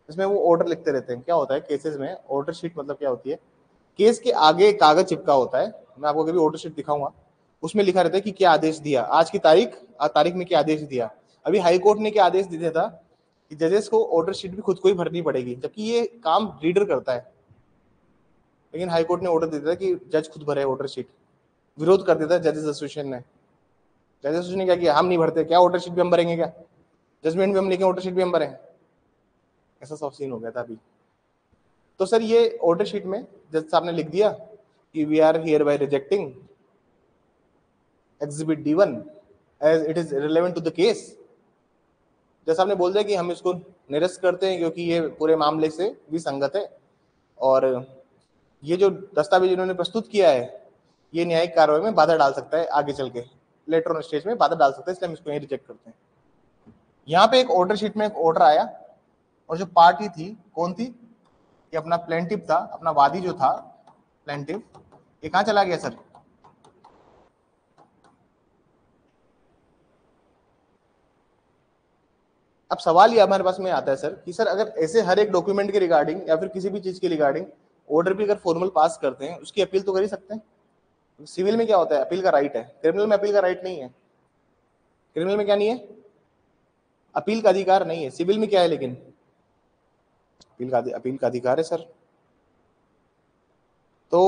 इसमें वो ऑर्डर लिखते रहते हैं। क्या होता है केसेस में ऑर्डर शीट, मतलब क्या होती है, केस के आगे कागज चिपका होता है, मैं आपको कभी ऑर्डर शीट दिखाऊंगा, उसमें लिखा रहता है कि क्या आदेश दिया, आज की तारीख में क्या आदेश दिया। अभी हाई कोर्ट ने क्या आदेश दिया था कि जजेस को ऑर्डर शीट भी खुद को ही भरनी पड़ेगी, जबकि ये काम रीडर करता है, लेकिन हाई कोर्ट ने ऑर्डर दिया था कि जज खुद भरे ऑर्डर शीट। विरोध कर दिया था जजेस एसोसिएशन ने। जजेस एसोसिएशन ने क्या किया, हम नहीं भरते, क्या ऑर्डर शीट भी हम भरेंगे, क्या जजमेंट भी हम लिखें, ऑर्डर शीट भी हम भरें, ऐसा सब सीन हो गया था अभी। तो सर ये ऑर्डर शीट में जज साहब ने लिख दिया कि we are here by rejecting exhibit D1 as it is relevant to the case. जज साहब ने बोल दिया कि हम इसको निरस्त करते हैं क्योंकि ये पूरे मामले से विसंगत है, और ये जो दस्तावेज इन्होंने प्रस्तुत किया है ये न्यायिक कार्रवाई में बाधा डाल सकता है, आगे चल के लेटर ऑन स्टेज में बाधा डाल सकता है, इसलिए हम इसको यही रिजेक्ट करते हैं। यहाँ पे एक ऑर्डर शीट में एक ऑर्डर आया, और जो पार्टी थी कौन थी, ये अपना प्लेंटिव था, अपना वादी जो था प्लेंटिव, ये कहां चला गया सर, अब सवाल ये हमारे पास में आता है सर कि सर अगर ऐसे हर एक डॉक्यूमेंट के रिगार्डिंग या फिर किसी भी चीज के रिगार्डिंग ऑर्डर भी अगर फॉर्मल पास करते हैं, उसकी अपील तो कर ही सकते हैं। सिविल में क्या होता है, अपील का राइट है, क्रिमिनल में अपील का राइट नहीं है। क्रिमिनल में क्या नहीं है, अपील का अधिकार नहीं है। सिविल में क्या है लेकिन, अपील का अधिकार है सर। तो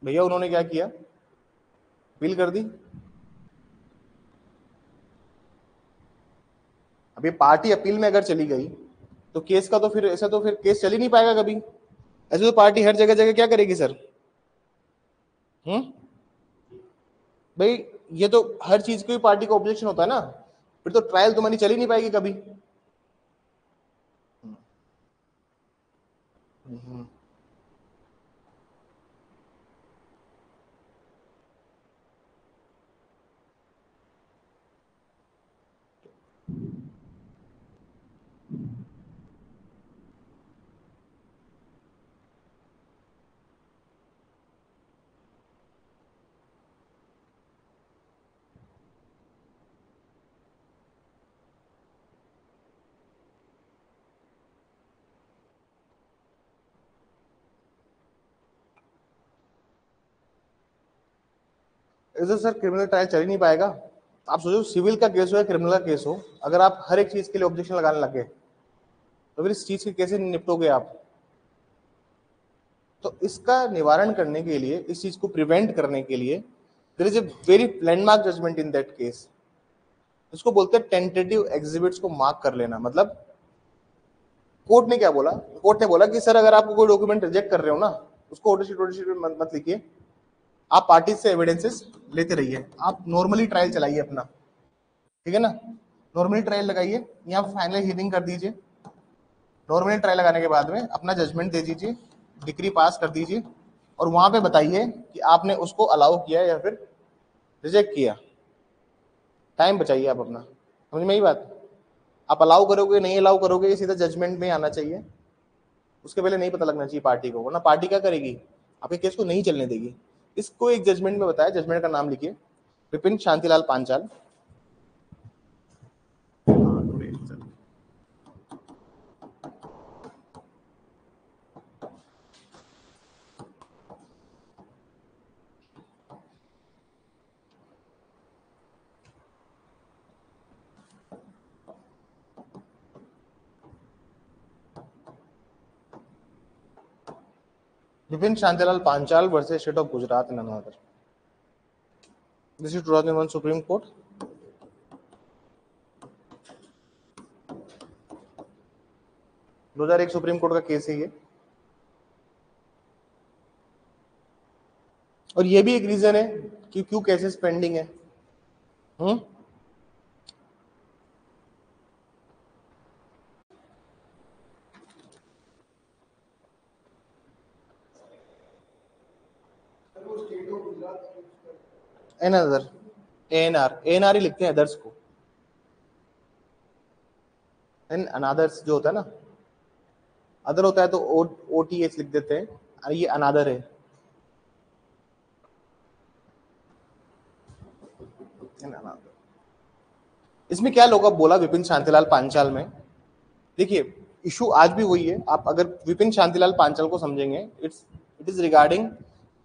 भैया उन्होंने क्या किया, अपील कर दी। अभी पार्टी अपील में अगर चली गई तो केस का तो फिर ऐसा तो फिर केस चल ही नहीं पाएगा कभी। ऐसे तो पार्टी हर जगह जगह क्या करेगी सर, भाई ये तो हर चीज की पार्टी का ऑब्जेक्शन होता है ना, फिर तो ट्रायल तुम्हारी चल ही नहीं पाएगी कभी। ऐसे सर क्रिमिनल ट्रायल चल ही नहीं पाएगा। आप सोचो सिविल का केस हो या क्रिमिनल का केस हो, अगर आप हर एक चीज के लिए ऑब्जेक्शन लगाने लगे तो फिर इस चीज के कैसे निपटोगे आप। तो इसका निवारण करने के लिए, इस चीज को प्रिवेंट करने के लिए, there is a very landmark judgment in that case. इसको बोलते हैं टेंटेटिव एग्जिबिट्स को मार्क कर लेना। मतलब कोर्ट ने क्या बोला, कोर्ट ने बोला कि सर अगर आप कोई डॉक्यूमेंट रिजेक्ट कर रहे हो ना, उसको ऑर्डर शीट में मत लिखिए, आप पार्टी से एविडेंसेस लेते रहिए, आप नॉर्मली ट्रायल चलाइए अपना, ठीक है ना। नॉर्मली ट्रायल लगाइए, यहाँ फाइनल हियरिंग कर दीजिए। नॉर्मली ट्रायल लगाने के बाद में अपना जजमेंट दे दीजिए, डिग्री पास कर दीजिए, और वहां पे बताइए कि आपने उसको अलाउ किया या फिर रिजेक्ट किया। टाइम बचाइए आप अपना, समझ में ही बात। आप अलाउ करोगे नहीं अलाउ करोगे ये सीधा जजमेंट में आना चाहिए, उसके पहले नहीं पता लगना चाहिए पार्टी को, वरना पार्टी क्या करेगी, आपके केस को नहीं चलने देगी। इसको एक जजमेंट में बताया, जजमेंट का नाम लिखिए, Vipin Shantilal Panchal. Vipin Shantilal Panchal versus state of Gujarat in another. This is 2001 supreme court. दो 2001 सुप्रीम कोर्ट का केस है ये, और ये भी एक रीजन है कि क्यों केसेस पेंडिंग है। एन अदर, एनआर ही लिखते हैं अदर्स को, एन अनादर्स जो होता है ना, अदर होता है तो OTH लिख देते हैं, और ये अनादर है। इसमें क्या लोग बोला विपिन शांतिलाल पांचाल में, देखिए इशू आज भी वही है। आप अगर विपिन शांतिलाल पांचाल को समझेंगे, it is regarding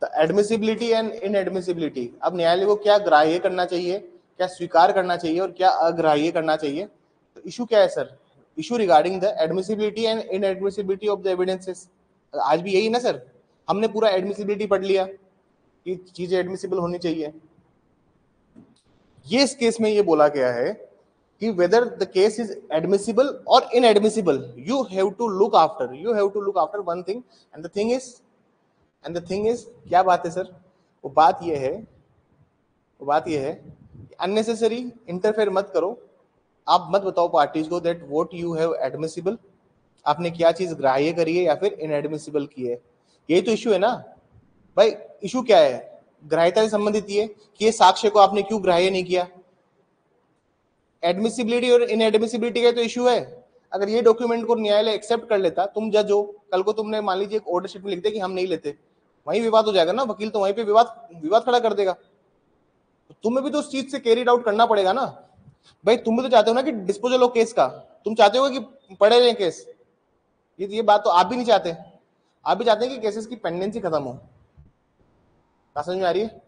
the admissibility and inadmissibility. अब न्यायालय को क्या ग्राह्य करना चाहिए, क्या स्वीकार करना चाहिए और क्या अग्राह्य करना चाहिए। तो इशू क्या है sir, issue regarding the admissibility and inadmissibility of the evidences. आज भी यही ना सर, हमने पूरा एडमिसिबिलिटी पढ़ लिया कि चीजें एडमिसिबल होनी चाहिए। ये इस केस में ये बोला गया है कि whether the case is admissible or inadmissible, you have to look after one thing, and the thing is क्या बात है सर, वो बात ये है अननेसेसरी इंटरफेयर मत करो। आप मत बताओ पार्टीज को that what you have admissible, आपने क्या चीज ग्राह्य करी है या फिर इनएडमिसिबल की है। यही तो इशू है ना भाई। इशू क्या है, ग्राह्यता से संबंधित ये कि ये साक्ष्य को आपने क्यों ग्राह्य नहीं किया। एडमिसिबिलिटी और इनएडमिसिबिलिटी का तो इशू है। अगर ये डॉक्यूमेंट को न्यायालय एक्सेप्ट कर लेता, तुम जज हो, कल को तुमने मान लीजिए एक ऑर्डर शीट में लिख दिया कि हम नहीं लेते, वहीं विवाद हो जाएगा ना, वकील तो वहीं पे विवाद खड़ा कर देगा। तो तुम्हें भी तो उस चीज से कैरी आउट करना पड़ेगा ना भाई। तुम भी तो चाहते हो ना कि डिस्पोजल हो केस का, तुम चाहते हो कि पड़े रहे केस। ये बात तो आप भी नहीं चाहते, आप भी चाहते हैं कि केसेस की पेंडेंसी खत्म हो। समझ में आ रही है।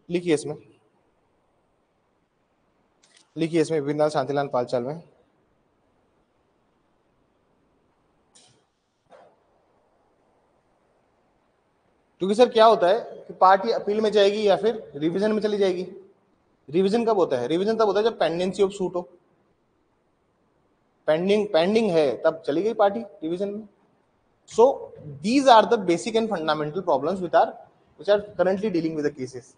लिखिए इसमें विपिन शांतिलाल पांचाल में क्योंकि सर क्या होता है कि पार्टी अपील में जाएगी या फिर रिवीजन में चली जाएगी। रिवीजन कब होता है, रिवीजन तब होता है जब पेंडेंसी ऑफ सूट हो। पेंडिंग है तब चली गई पार्टी रिवीजन में। So these are the basic and fundamental problems which are currently dealing with the cases.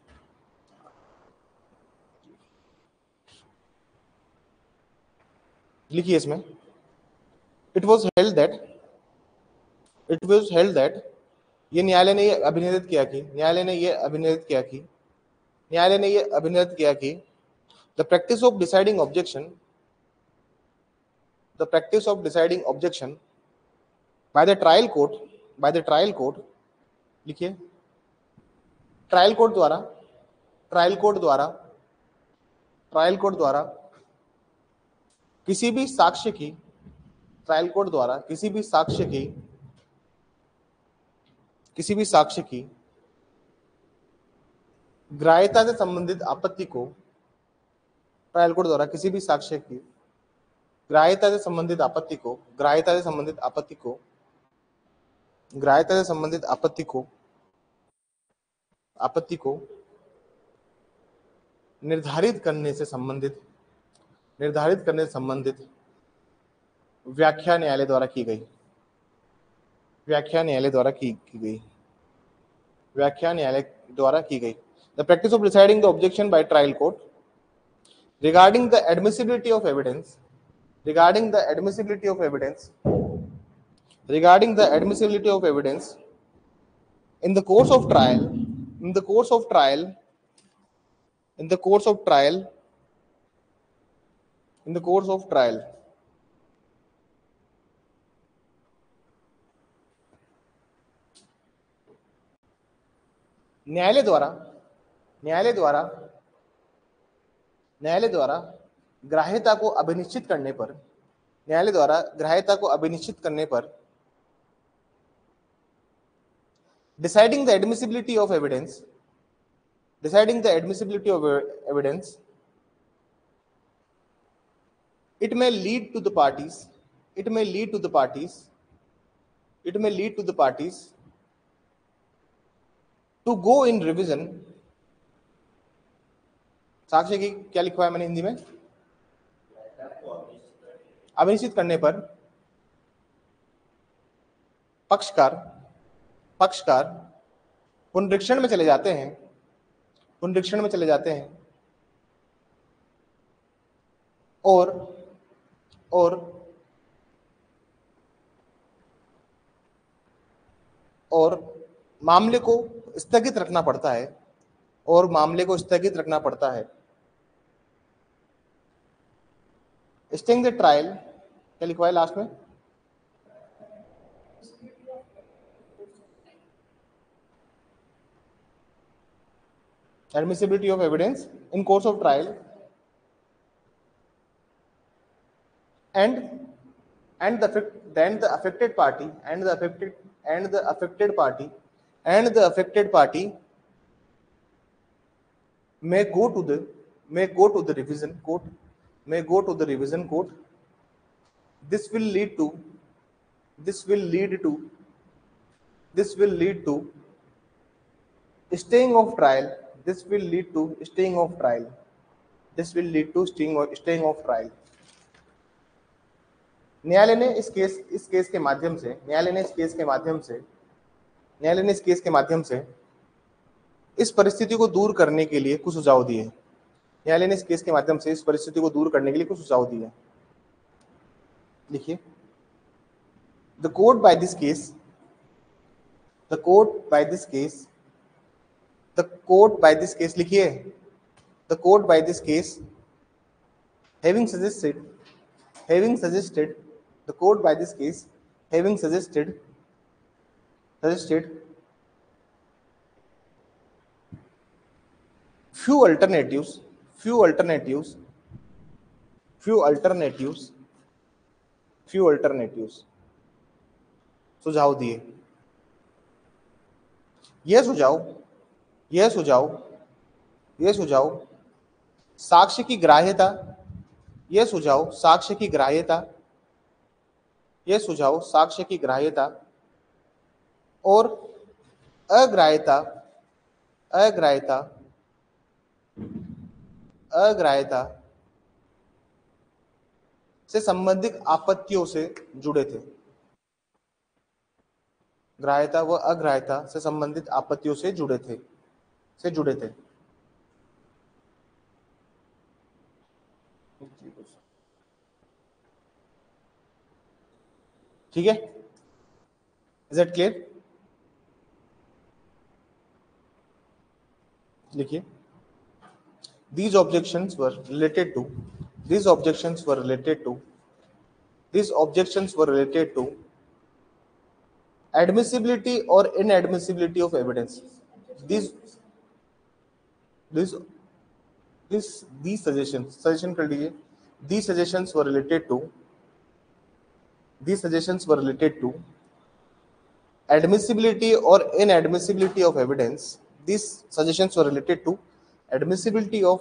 लिखिए इसमें इट वॉज हेल्ड दैट ये न्यायालय ने ये अभिनिर्णित किया कि the practice of deciding objection by the trial court लिखिए ट्रायल कोर्ट द्वारा किसी भी साक्ष्य की ग्राह्यता से संबंधित आपत्ति को ट्रायल कोर्ट द्वारा किसी भी साक्ष्य की ग्राह्यता से संबंधित आपत्ति को निर्धारित करने से संबंधित व्याख्या न्यायालय द्वारा की गई the practice of deciding the objection by trial court regarding the admissibility of evidence, regarding the admissibility of evidence, regarding the admissibility of evidence in the course of trial, in the course of trial, in the course of trial, in the course of trial, न्यायालय द्वारा न्यायालय द्वारा न्यायालय द्वारा ग्राह्यता को अभिनिश्चित करने पर, न्यायालय द्वारा ग्राह्यता को अभिनिश्चित करने पर, deciding the admissibility of evidence, deciding the admissibility of evidence, it may lead to the parties, it may lead to the parties, it may lead to the parties to go in revision. साक्ष्य की क्या लिखवा है मैंने हिंदी में? अभिनिश्चित करने पर पक्षकार पक्षकार पुनरीक्षण में चले जाते हैं, पुनरीक्षण में चले जाते हैं और मामले को स्थगित रखना पड़ता है, और मामले को स्थगित रखना पड़ता है। स्टेइंग द ट्रायल क्या लिखवा है लास्ट में? admissibility of evidence in course of trial and the affected party and the affected party may go to the revision court, may go to the revision court. This will lead to staying of trial. This will lead to staying of trial. This will lead to staying of trial. न्यायालय ने इस case के माध्यम से न्यायालय ने इस case के माध्यम से इस परिस्थिति को दूर करने के लिए कुछ सुझाव दिए। न्यायालय ने इस केस के माध्यम से इस परिस्थिति को दूर करने के लिए कुछ सुझाव दिए। देखिए, the court by this case लिखिए, the court by this case having suggested the court by this case having suggested few alternatives सुझाव दिए। यह सुझाव साक्ष्य की ग्राह्यता, यह सुझाव साक्ष्य की ग्राह्यता और अग्राह्यता से संबंधित आपत्तियों से जुड़े थे। ग्राह्यता व अग्राह्यता से संबंधित आपत्तियों से जुड़े थे। ठीक है, इज इट क्लियर? लिखिए, these objections were related to admissibility or inadmissibility of evidence. These suggestions कर लीजिए। These suggestions were related to admissibility or inadmissibility of evidence. These suggestions were related to admissibility or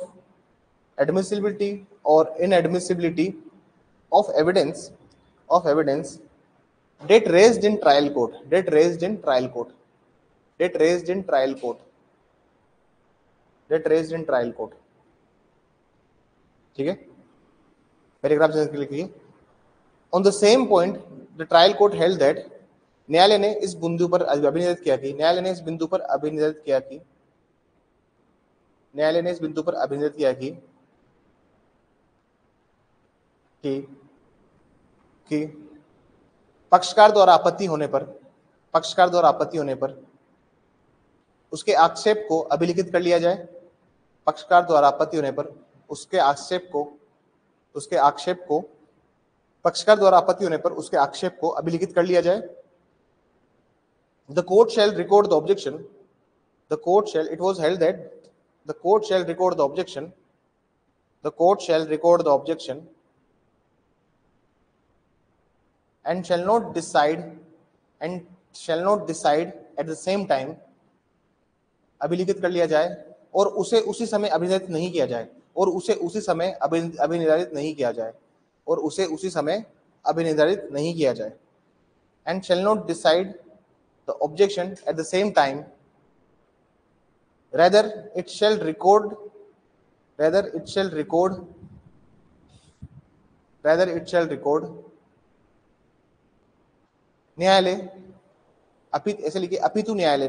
inadmissibility of evidence that raised in trial court. ठीक है, paragraph से लिखिए। On the same point, the trial court held that न्यायालय ने इस बिंदु पर अभिनिर्देशित किया कि कि पक्षकार द्वारा आपत्ति होने पर उसके आक्षेप को अभिलिखित कर लिया जाए। पक्षकार द्वारा आपत्ति होने पर उसके आक्षेप को पक्षकार द्वारा आपत्ति होने पर उसके आक्षेप को अभिलिखित कर लिया जाए। The court shall record the objection. The court shall, it was held that the court shall record the objection. The court shall record the objection and shall not decide at the same time. अभिलिखित कर लिया जाए और उसे उसी समय अभिनिर्धारित नहीं किया जाए और उसे उसी समय अभिनिर्धारित नहीं किया जाए और उसे उसी समय अभिनिर्धारित नहीं किया जाए। And shall not decide the objection at the same time. Rather it shall record न्यायालय ऐसे लिखिए अपितु न्यायालय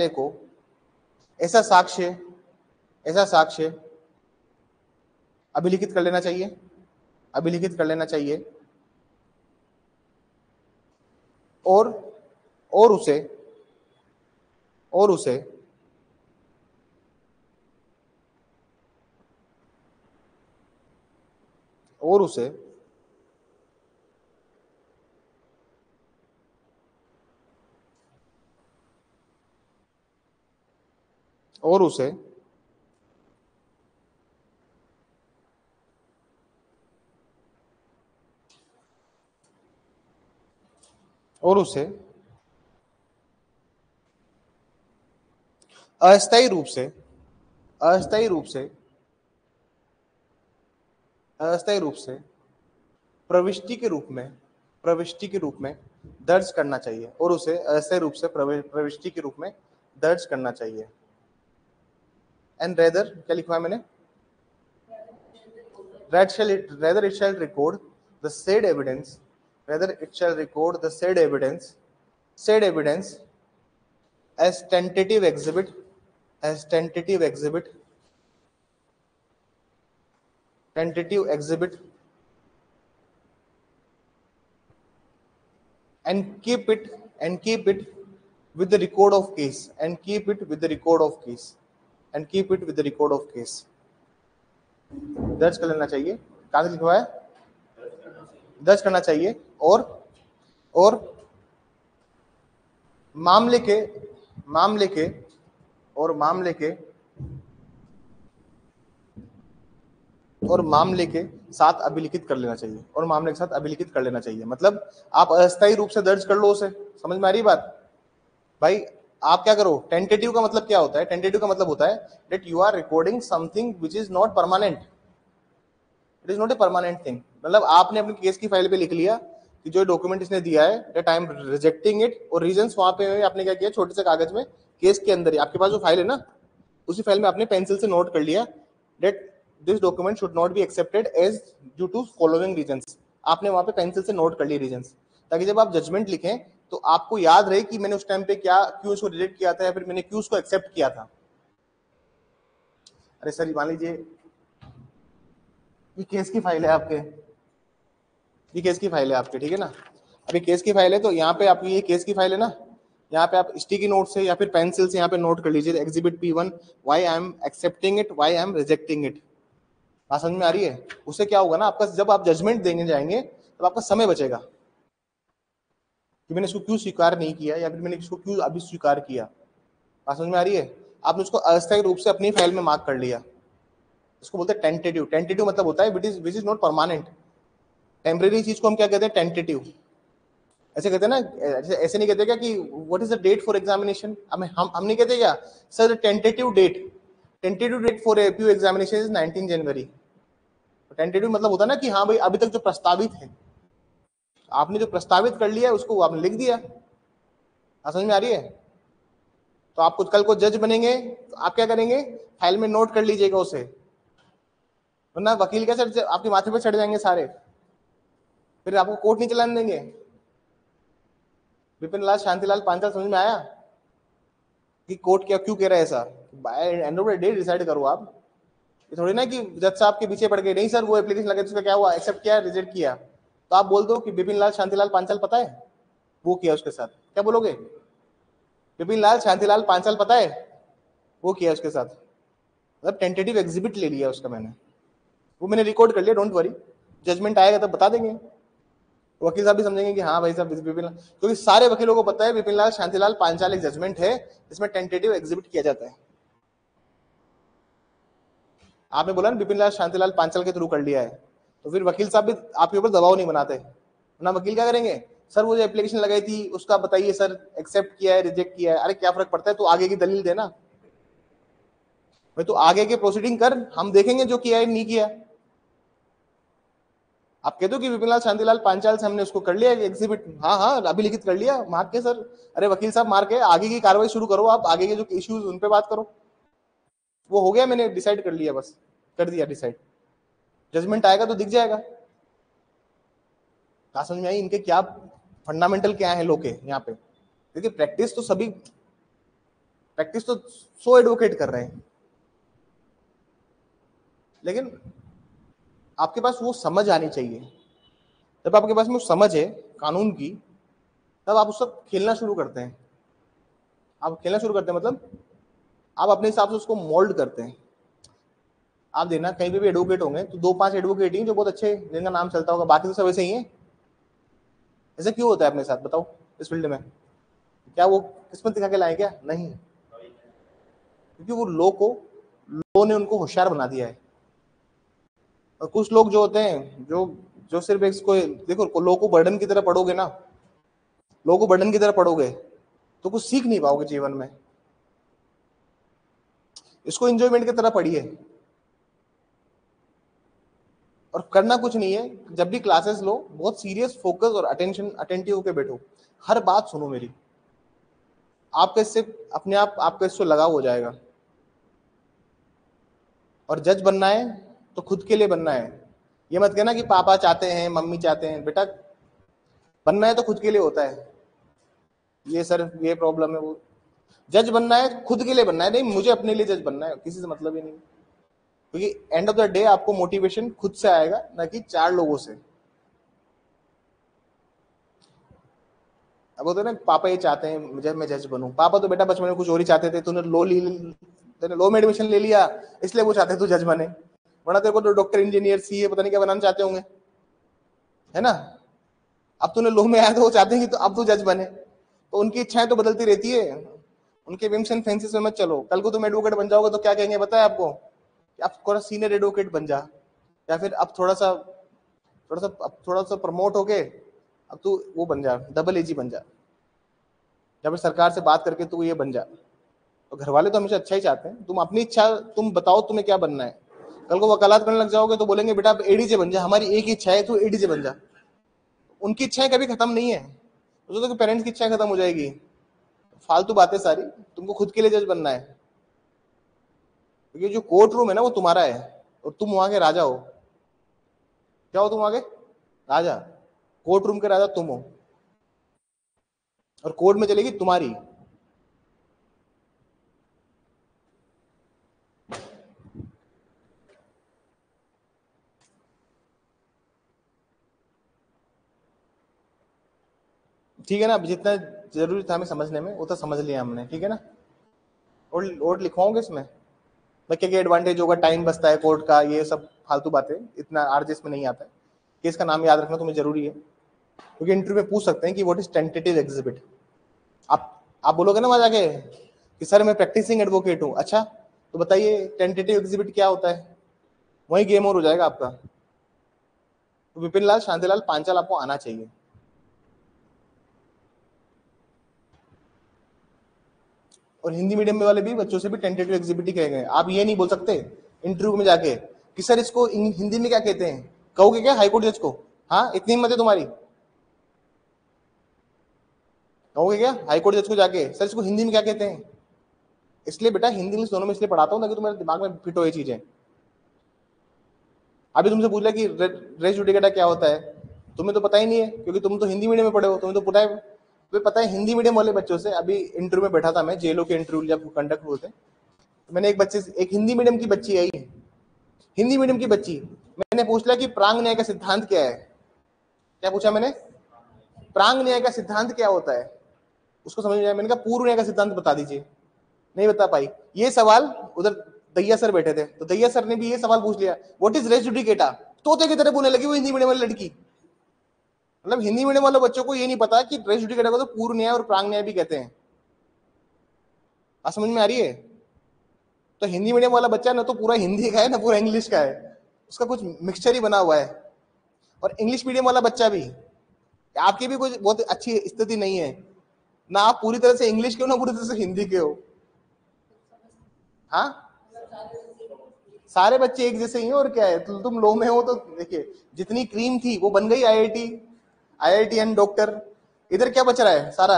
को ऐसा साक्ष्य अभिलिखित कर लेना चाहिए और उसे अस्थायी रूप से प्रविष्टि के रूप में दर्ज करना चाहिए और उसे अस्थायी रूप से प्रविष्टि के रूप में दर्ज करना चाहिए। एंड रेदर क्या लिखा है मैंने? rather it shall record the said evidence as tentative exhibit and keep it with the record of case दर्ज कर लेना चाहिए। कहां से लिखवा है? दर्ज करना चाहिए और मामले के साथ अभिलिखित कर लेना चाहिए मतलब आप अस्थायी रूप से दर्ज कर लो उसे। समझ में आ रही बात भाई? आप क्या करो, टेंटेटिव का मतलब क्या होता है? टेंटेटिव का मतलब होता है that you are recording something which is not permanent. It is not a permanent thing. मतलब आपने अपनी केस की फाइल पे लिख लिया कि जो डॉक्यूमेंट इसने दिया है that I am rejecting it और रीजंस वहां पे आपने क्या किया, छोटे से कागज में केस के अंदर ही आपके पास जो फाइल है ना, उसी फाइल में आपने पेंसिल से नोट कर लिया that this document should not be accepted as due to following reasons. आपने वहां पे पेंसिल से नोट कर लिए रीजंस, ताकि जब आप जजमेंट लिखें तो आपको याद रहे कि मैंने उस टाइम पे क्यों इसको रिजेक्ट किया था या फिर मैंने क्यों उसको एक्सेप्ट किया था। अरे सर मान लीजिए ये केस की फाइल है आपके, ठीक है ना? अभी केस की फाइल है तो यहाँ पे आपकी ये केस की फाइल है ना, यहाँ पे आप स्टिकी नोट से या फिर पेंसिल से यहाँ पे नोट कर लीजिए exhibit P1 why I am accepting it, why I am rejecting it. बात समझ में आ रही है? उससे क्या होगा ना, आपका जब आप जजमेंट देने जाएंगे तो आपका समय बचेगा कि मैंने इसको क्यों स्वीकार नहीं किया या फिर मैंने इसको क्यों अभी स्वीकार किया। बात समझ में आ रही है? आपने उसको अस्थायी रूप से अपनी फाइल में मार्क कर लिया, इसको बोलते हैं टेंटेटिव मतलब होता है which is not permanent. Temporary चीज को हम क्या कहते हैं? टेंटेटिव। ऐसे कहते हैं ना, ऐसे नहीं कहते क्या कि what is the date for examination? हम नहीं कहते क्या sir tentative date for APU examination is 19 January. Tentative मतलब होता है ना कि हाँ भाई अभी तक जो प्रस्तावित है, आपने जो प्रस्तावित कर लिया है उसको आपने लिख दिया। समझ में आ रही है? तो आप कल को जज बनेंगे तो आप क्या करेंगे, फाइल में नोट कर लीजिएगा उसे, वरना वकील कैसे आपके माथे पे चढ़ जाएंगे सारे, फिर आपको कोर्ट नहीं चलाने देंगे। विपिन लाल शांतिलाल पांचाल, समझ में आया? कि कोर्ट क्या क्यों कह रहा है ऐसा, by end of the day decide करो आप। ये थोड़ी ना कि जज साहब के पीछे पड़ गए, नहीं सर वो एप्लीकेशन लगा उसका क्या हुआ, एक्सेप्ट किया रिजेक्ट किया, तो आप बोल दो कि बिपिन लाल शांतिलाल पांचाल पता है वो किया उसके साथ, क्या बोलोगे? बिपिन लाल शांतिलाल पांचाल पता है वो किया उसके साथ, मतलब टेंटेटिव एग्जिबिट ले लिया उसका मैंने, वो मैंने रिकॉर्ड कर लिया, डोंट वरी, जजमेंट आएगा तब बता देंगे, वकील साहब भी समझेंगे कि हाँ भाई साहब विपिन लाल, क्योंकि सारे वकीलों को पता है विपिन लाल शांतिलाल पांचाल एक जजमेंट है जिसमें टेंटेटिव एग्जिबिट किया जाता है। आपने बोला ना विपिन लाल शांतिलाल पांचाल के थ्रू कर लिया है, तो फिर वकील साहब भी आपके ऊपर दबाव नहीं बनाते ना, वकील क्या करेंगे, सर वो जो एप्लीकेशन लगाई थी उसका बताइए सर, एक्सेप्ट किया है रिजेक्ट किया है, अरे क्या फर्क पड़ता है, तो आगे की दलील देना भाई, तो आगे के प्रोसीडिंग कर, हम देखेंगे जो किया है नहीं किया। आप कह दो कि विपिन लाल शांतिलाल पांचाल से हमने उसको कर लिया एग्जिबिट, हाँ हाँ अभी लिखित कर लिया, मार्क के सर, अरे वकील साहब मार्क है, आगे की कार्रवाई शुरू करो, आप आगे के जो इश्यूज उन पे बात करो, वो हो गया, मैंने डिसाइड कर लिया, बस कर दिया डिसाइड, जजमेंट आएगा तो दिख जाएगा। कहा समझ में आई इनके क्या फंडामेंटल क्या है लोग के यहाँ पे? देखिए प्रैक्टिस तो 100 एडवोकेट कर रहे हैं, लेकिन आपके पास वो समझ आनी चाहिए, जब आपके पास में समझ है कानून की, तब आप उसका खेलना शुरू करते हैं, आप खेलना शुरू करते हैं मतलब आप अपने हिसाब से उसको मोल्ड करते हैं। आप देखना कहीं पे भी एडवोकेट होंगे तो 2-5 एडवोकेट ही जो बहुत अच्छे, जिनका नाम चलता होगा, बाकी तो सब ऐसे ही हैं। ऐसा क्यों होता है अपने साथ, बताओ इस फील्ड में? क्या वो किस्मत दिखा के लाए क्या? नहीं, क्योंकि वो लो ने उनको होशियार बना दिया है। और कुछ लोग जो होते हैं जो जो सिर्फ इसको देखो, लो को बर्डन की तरह पढ़ोगे ना, लो को बर्डन की तरह पढ़ोगे तो कुछ सीख नहीं पाओगे जीवन में। इसको एंजॉयमेंट की तरह पढ़िए, और करना कुछ नहीं है, जब भी क्लासेस लो बहुत सीरियस फोकस और अटेंटिव होकर बैठो, हर बात सुनो मेरी, आपका इससे अपने आप आपका इससे लगाव हो जाएगा। और जज बनना है तो खुद के लिए बनना है, ये मत कहना कि पापा चाहते हैं मम्मी चाहते हैं, बेटा बनना है तो खुद के लिए होता है, ये सर ये प्रॉब्लम है, वो जज बनना है खुद के लिए बनना है, नहीं मुझे अपने लिए जज बनना है, किसी से मतलब ही नहीं, क्योंकि एंड ऑफ द डे आपको मोटिवेशन खुद से आएगा ना कि 4 लोगों से। अब होता है ना पापा ये चाहते हैं मुझे मैं जज बनूं, पापा तो बेटा बचपन में कुछ और ही चाहते थे, तूने लो में एडमिशन ले लिया इसलिए वो चाहते तू जज बने, वरना तेरे को तो डॉक्टर इंजीनियर सीए पता नहीं क्या बनाना चाहते होंगे, है ना? अब तूने लो में आया तो वो चाहते हैं कि तो अब तू जज बने, तो उनकी इच्छाएं तो बदलती रहती है, उनके विम्स एंड फैंसीज में मत चलो, कल को तुम एडवोकेट बन जाओगे तो क्या कहेंगे बताया आपको, आप थोड़ा सीनियर एडवोकेट बन जा, या फिर अब थोड़ा सा प्रमोट होके अब तू वो बन जा, डबल एजी बन जा, या फिर सरकार से बात करके तू ये बन जा। तो घर वाले तो हमेशा अच्छा ही चाहते हैं, तुम अपनी इच्छा तुम बताओ तुम्हें क्या बनना है, कल को वकालत करने लग जाओगे तो बोलेंगे बेटा एडीजे बन जा, हमारी एक ही इच्छा है तू एडीजे बन जा, उनकी इच्छाएं कभी खत्म नहीं है, तो पेरेंट्स की इच्छाएं खत्म हो जाएगी, फालतू बातें सारी, तुमको खुद के लिए जज बनना है, क्योंकि जो कोर्ट रूम है ना वो तुम्हारा है, और तुम वहां के राजा हो, क्या हो तुम वहां के राजा, कोर्ट रूम के राजा तुम हो, और कोर्ट में चलेगी तुम्हारी। ठीक है ना, जितना जरूरी था हमें समझने में वो तो समझ लिया हमने, ठीक है ना? और लिखवाओगे इसमें भाई क्या क्या एडवांटेज होगा, टाइम बचता है कोर्ट का, ये सब फालतू बातें, इतना आरजेस में नहीं आता है, केस का नाम याद रखना तुम्हें जरूरी है, क्योंकि इंटरव्यू में पूछ सकते हैं कि व्हाट इज टेंटेटिव एग्जिबिट। आप बोलोगे ना वहां जाके कि सर मैं प्रैक्टिसिंग एडवोकेट हूं, अच्छा तो बताइए टेंटेटिव एग्जिबिट क्या होता है, वही गेम ओवर हो जाएगा आपका। तो विपिन लाल शांतिलाल पांचाल आपको आना चाहिए, और हिंदी मीडियम में वाले भी बच्चों से भी टेंटेटिव एग्जिबिट ही कहे गए, आप ये नहीं बोल सकते इंटरव्यू में जाके कि सर इसको हिंदी में क्या कहते हैं, कहोगे क्या हाईकोर्ट जज को, हाँ इतनी हिम्मत है तुम्हारी, कहोगे क्या हाईकोर्ट जज को जाके सर इसको हिंदी में क्या कहते हैं? इसलिए बेटा हिंदी इंग्लिश दोनों में इसलिए पढ़ाता हूँ ताकि तुम्हारे दिमाग में फिट हो ये चीजें। अभी तुमसे पूछ लिया कि रेस जुडिकेटा क्या होता है, तुम्हें तो पता ही नहीं है, क्योंकि तुम तो हिंदी मीडियम में पढ़े हो, तुम्हें तो पता है तो पता है हिंदी मीडियम वाले बच्चों से, अभी इंटरव्यू में बैठा था मैं, जेलो के इंटरव्यू जब कंडक्ट हुए थे, तो मैंने एक बच्चे से, एक हिंदी मीडियम की बच्ची आई, हिंदी मीडियम की बच्ची, मैंने पूछ लिया कि प्रांग न्याय का सिद्धांत क्या है। क्या पूछा मैंने? प्रांग न्याय का सिद्धांत क्या होता है? उसको समझ में आया। मैंने कहा पूर्व न्याय का सिद्धांत बता दीजिए, नहीं बता पाई। ये सवाल उधर दैया सर बैठे थे, तो दैया सर ने भी ये सवाल पूछ लिया, व्हाट इज रेस जुडिकेटा? तोते की तरह बोलने लगी वो हिंदी मीडियम वाली लड़की। मतलब हिंदी मीडियम वाले बच्चों को ये नहीं पता कि रेस जुडिकेटा को तो पूर्व न्याय और प्रांग न्याय भी कहते हैं। आप समझ में आ रही है? तो हिंदी मीडियम वाला बच्चा ना तो पूरा हिंदी का है ना पूरा इंग्लिश का है, उसका कुछ मिक्सचर ही बना हुआ है। और इंग्लिश मीडियम वाला बच्चा भी, आपकी भी कुछ बहुत अच्छी स्थिति नहीं है ना, आप पूरी तरह से इंग्लिश के हो ना पूरी तरह से हिंदी के हो। हाँ, सारे बच्चे एक जैसे ही हैं, और क्या है। तुम लो में हो तो देखिए, जितनी क्रीम थी वो बन गई आईआईटी, आईआईटीएन डॉक्टर, इधर क्या बच रहा है सारा।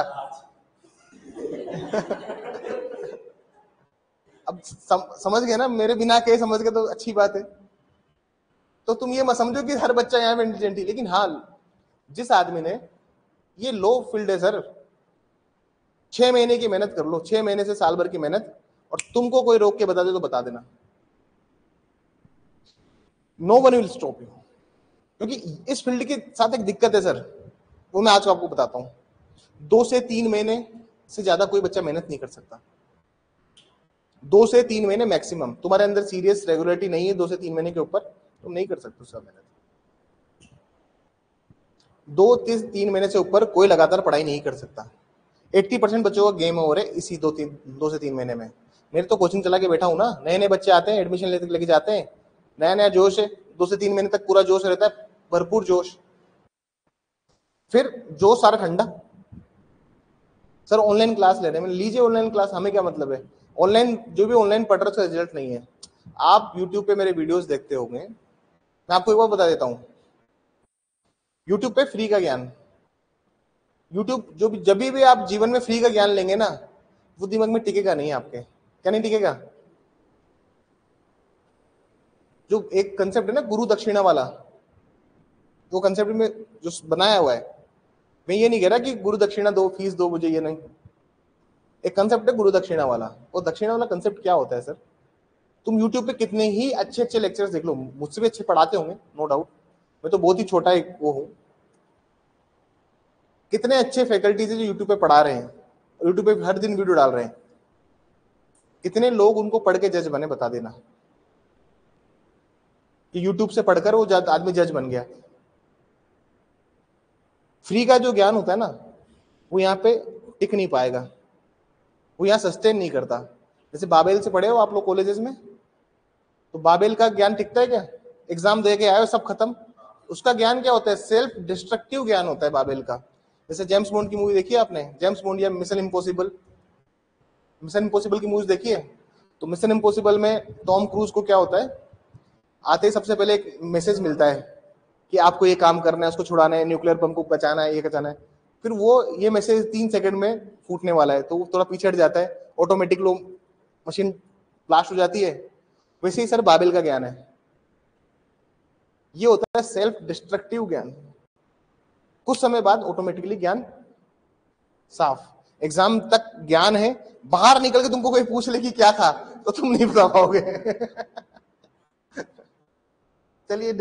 अब समझ गए ना, मेरे बिना कहे समझ गए तो अच्छी बात है। तो तुम ये मत समझो कि हर बच्चा यहाँ पे इंटेलिजेंट ही, लेकिन हाँ, जिस आदमी ने, ये लो फील्ड है सर, 6 महीने की मेहनत कर लो, 6 महीने से साल भर की मेहनत, और तुमको कोई रोक के बता दे तो बता देना, no one will stop you. क्योंकि इस फील्ड के साथ एक दिक्कत है सर, वो मैं आज आपको बताता हूँ। 2 से 3 महीने से ज्यादा कोई बच्चा मेहनत नहीं कर सकता, 2 से 3 महीने मैक्सिमम। तुम्हारे अंदर सीरियस रेगुलरिटी नहीं है 2 से 3 महीने के ऊपर, तुम नहीं कर सकते उसका मेहनत। 2 से 3 महीने से ऊपर कोई लगातार पढ़ाई नहीं कर सकता। 80% बच्चों का गेम ओवर है इसी 2 से 3 महीने में। मेरे तो कोचिंग चला के बैठा हूं ना, नए नए बच्चे आते हैं, एडमिशन लेके जाते हैं, नया नया जोश है, 2 से 3 महीने तक पूरा जोश रहता है, भरपूर जोश, फिर जोश सारा ठंडा। सर ऑनलाइन क्लास ले रहे हैं, लीजिए ऑनलाइन क्लास, हमें क्या मतलब है। ऑनलाइन जो भी ऑनलाइन पढ़ रहे हो उसका रिजल्ट नहीं है। आप यूट्यूब पे मेरे वीडियोस देखते होंगे, मैं आपको एक बार बता देता हूँ, यूट्यूब पे फ्री का ज्ञान, यूट्यूब जो भी जब भी आप जीवन में फ्री का ज्ञान लेंगे ना, वो दिमाग में टिकेगा नहीं आपके। क्या नहीं टिकेगा? जो एक कंसेप्ट है ना गुरु दक्षिणा वाला, वो कंसेप्ट में जो बनाया हुआ है, मैं ये नहीं कह रहा कि गुरु दक्षिणा दो, फीस दो मुझे, ये नहीं। एक कंसेप्ट है गुरु दक्षिणा वाला। वो दक्षिणा वाला कंसेप्ट क्या होता है सर, तुम यूट्यूब पे कितने ही अच्छे अच्छे लेक्चर्स देख लो, मुझसे भी अच्छे पढ़ाते होंगे नो डाउट, मैं तो बहुत ही छोटा एक वो हूँ, कितने अच्छे फैकल्टीज है जो यूट्यूब पे पढ़ा रहे हैं, यूट्यूब पे हर दिन वीडियो डाल रहे हैं, कितने लोग उनको पढ़ के जज बने, बता देना कि यूट्यूब से पढ़कर वो आदमी जज बन गया। फ्री का जो ज्ञान होता है ना, वो यहाँ पे टिक नहीं पाएगा, वो यहाँ सस्टेन नहीं करता। जैसे बाबेल से पढ़े हो आप लोग कॉलेजेस में, तो बाबेल का ज्ञान टिकता है क्या? एग्जाम दे के आए हो सब खत्म, उसका ज्ञान क्या होता है? सेल्फ डिस्ट्रक्टिव ज्ञान होता है बाबेल का। जैसे जेम्स बॉन्ड की मूवी देखी है आपने, जेम्स बॉन्ड या मिशन इम्पॉसिबल, मिशन इम्पॉसिबल की मूवी देखी है? तो मिशन इम्पॉसिबल में टॉम क्रूज को क्या होता है, आते ही सबसे पहले एक मैसेज मिलता है कि आपको ये काम करना है, उसको छुड़ाना है, न्यूक्लियर बम को बचाना है, ये बचाना है। फिर वो ये मैसेज 3 सेकंड में फूटने वाला है, तो वो थोड़ा पीछे हट जाता है, ऑटोमेटिक लो मशीन ब्लास्ट हो जाती है। वैसे ही सर बाबेल का ज्ञान है, ये होता है सेल्फ डिस्ट्रक्टिव ज्ञान। कुछ समय बाद ऑटोमेटिकली ज्ञान साफ, एग्जाम तक ज्ञान है, बाहर निकल के तुमको कोई पूछ ले कि क्या था तो तुम नहीं बता पाओगे। चलिए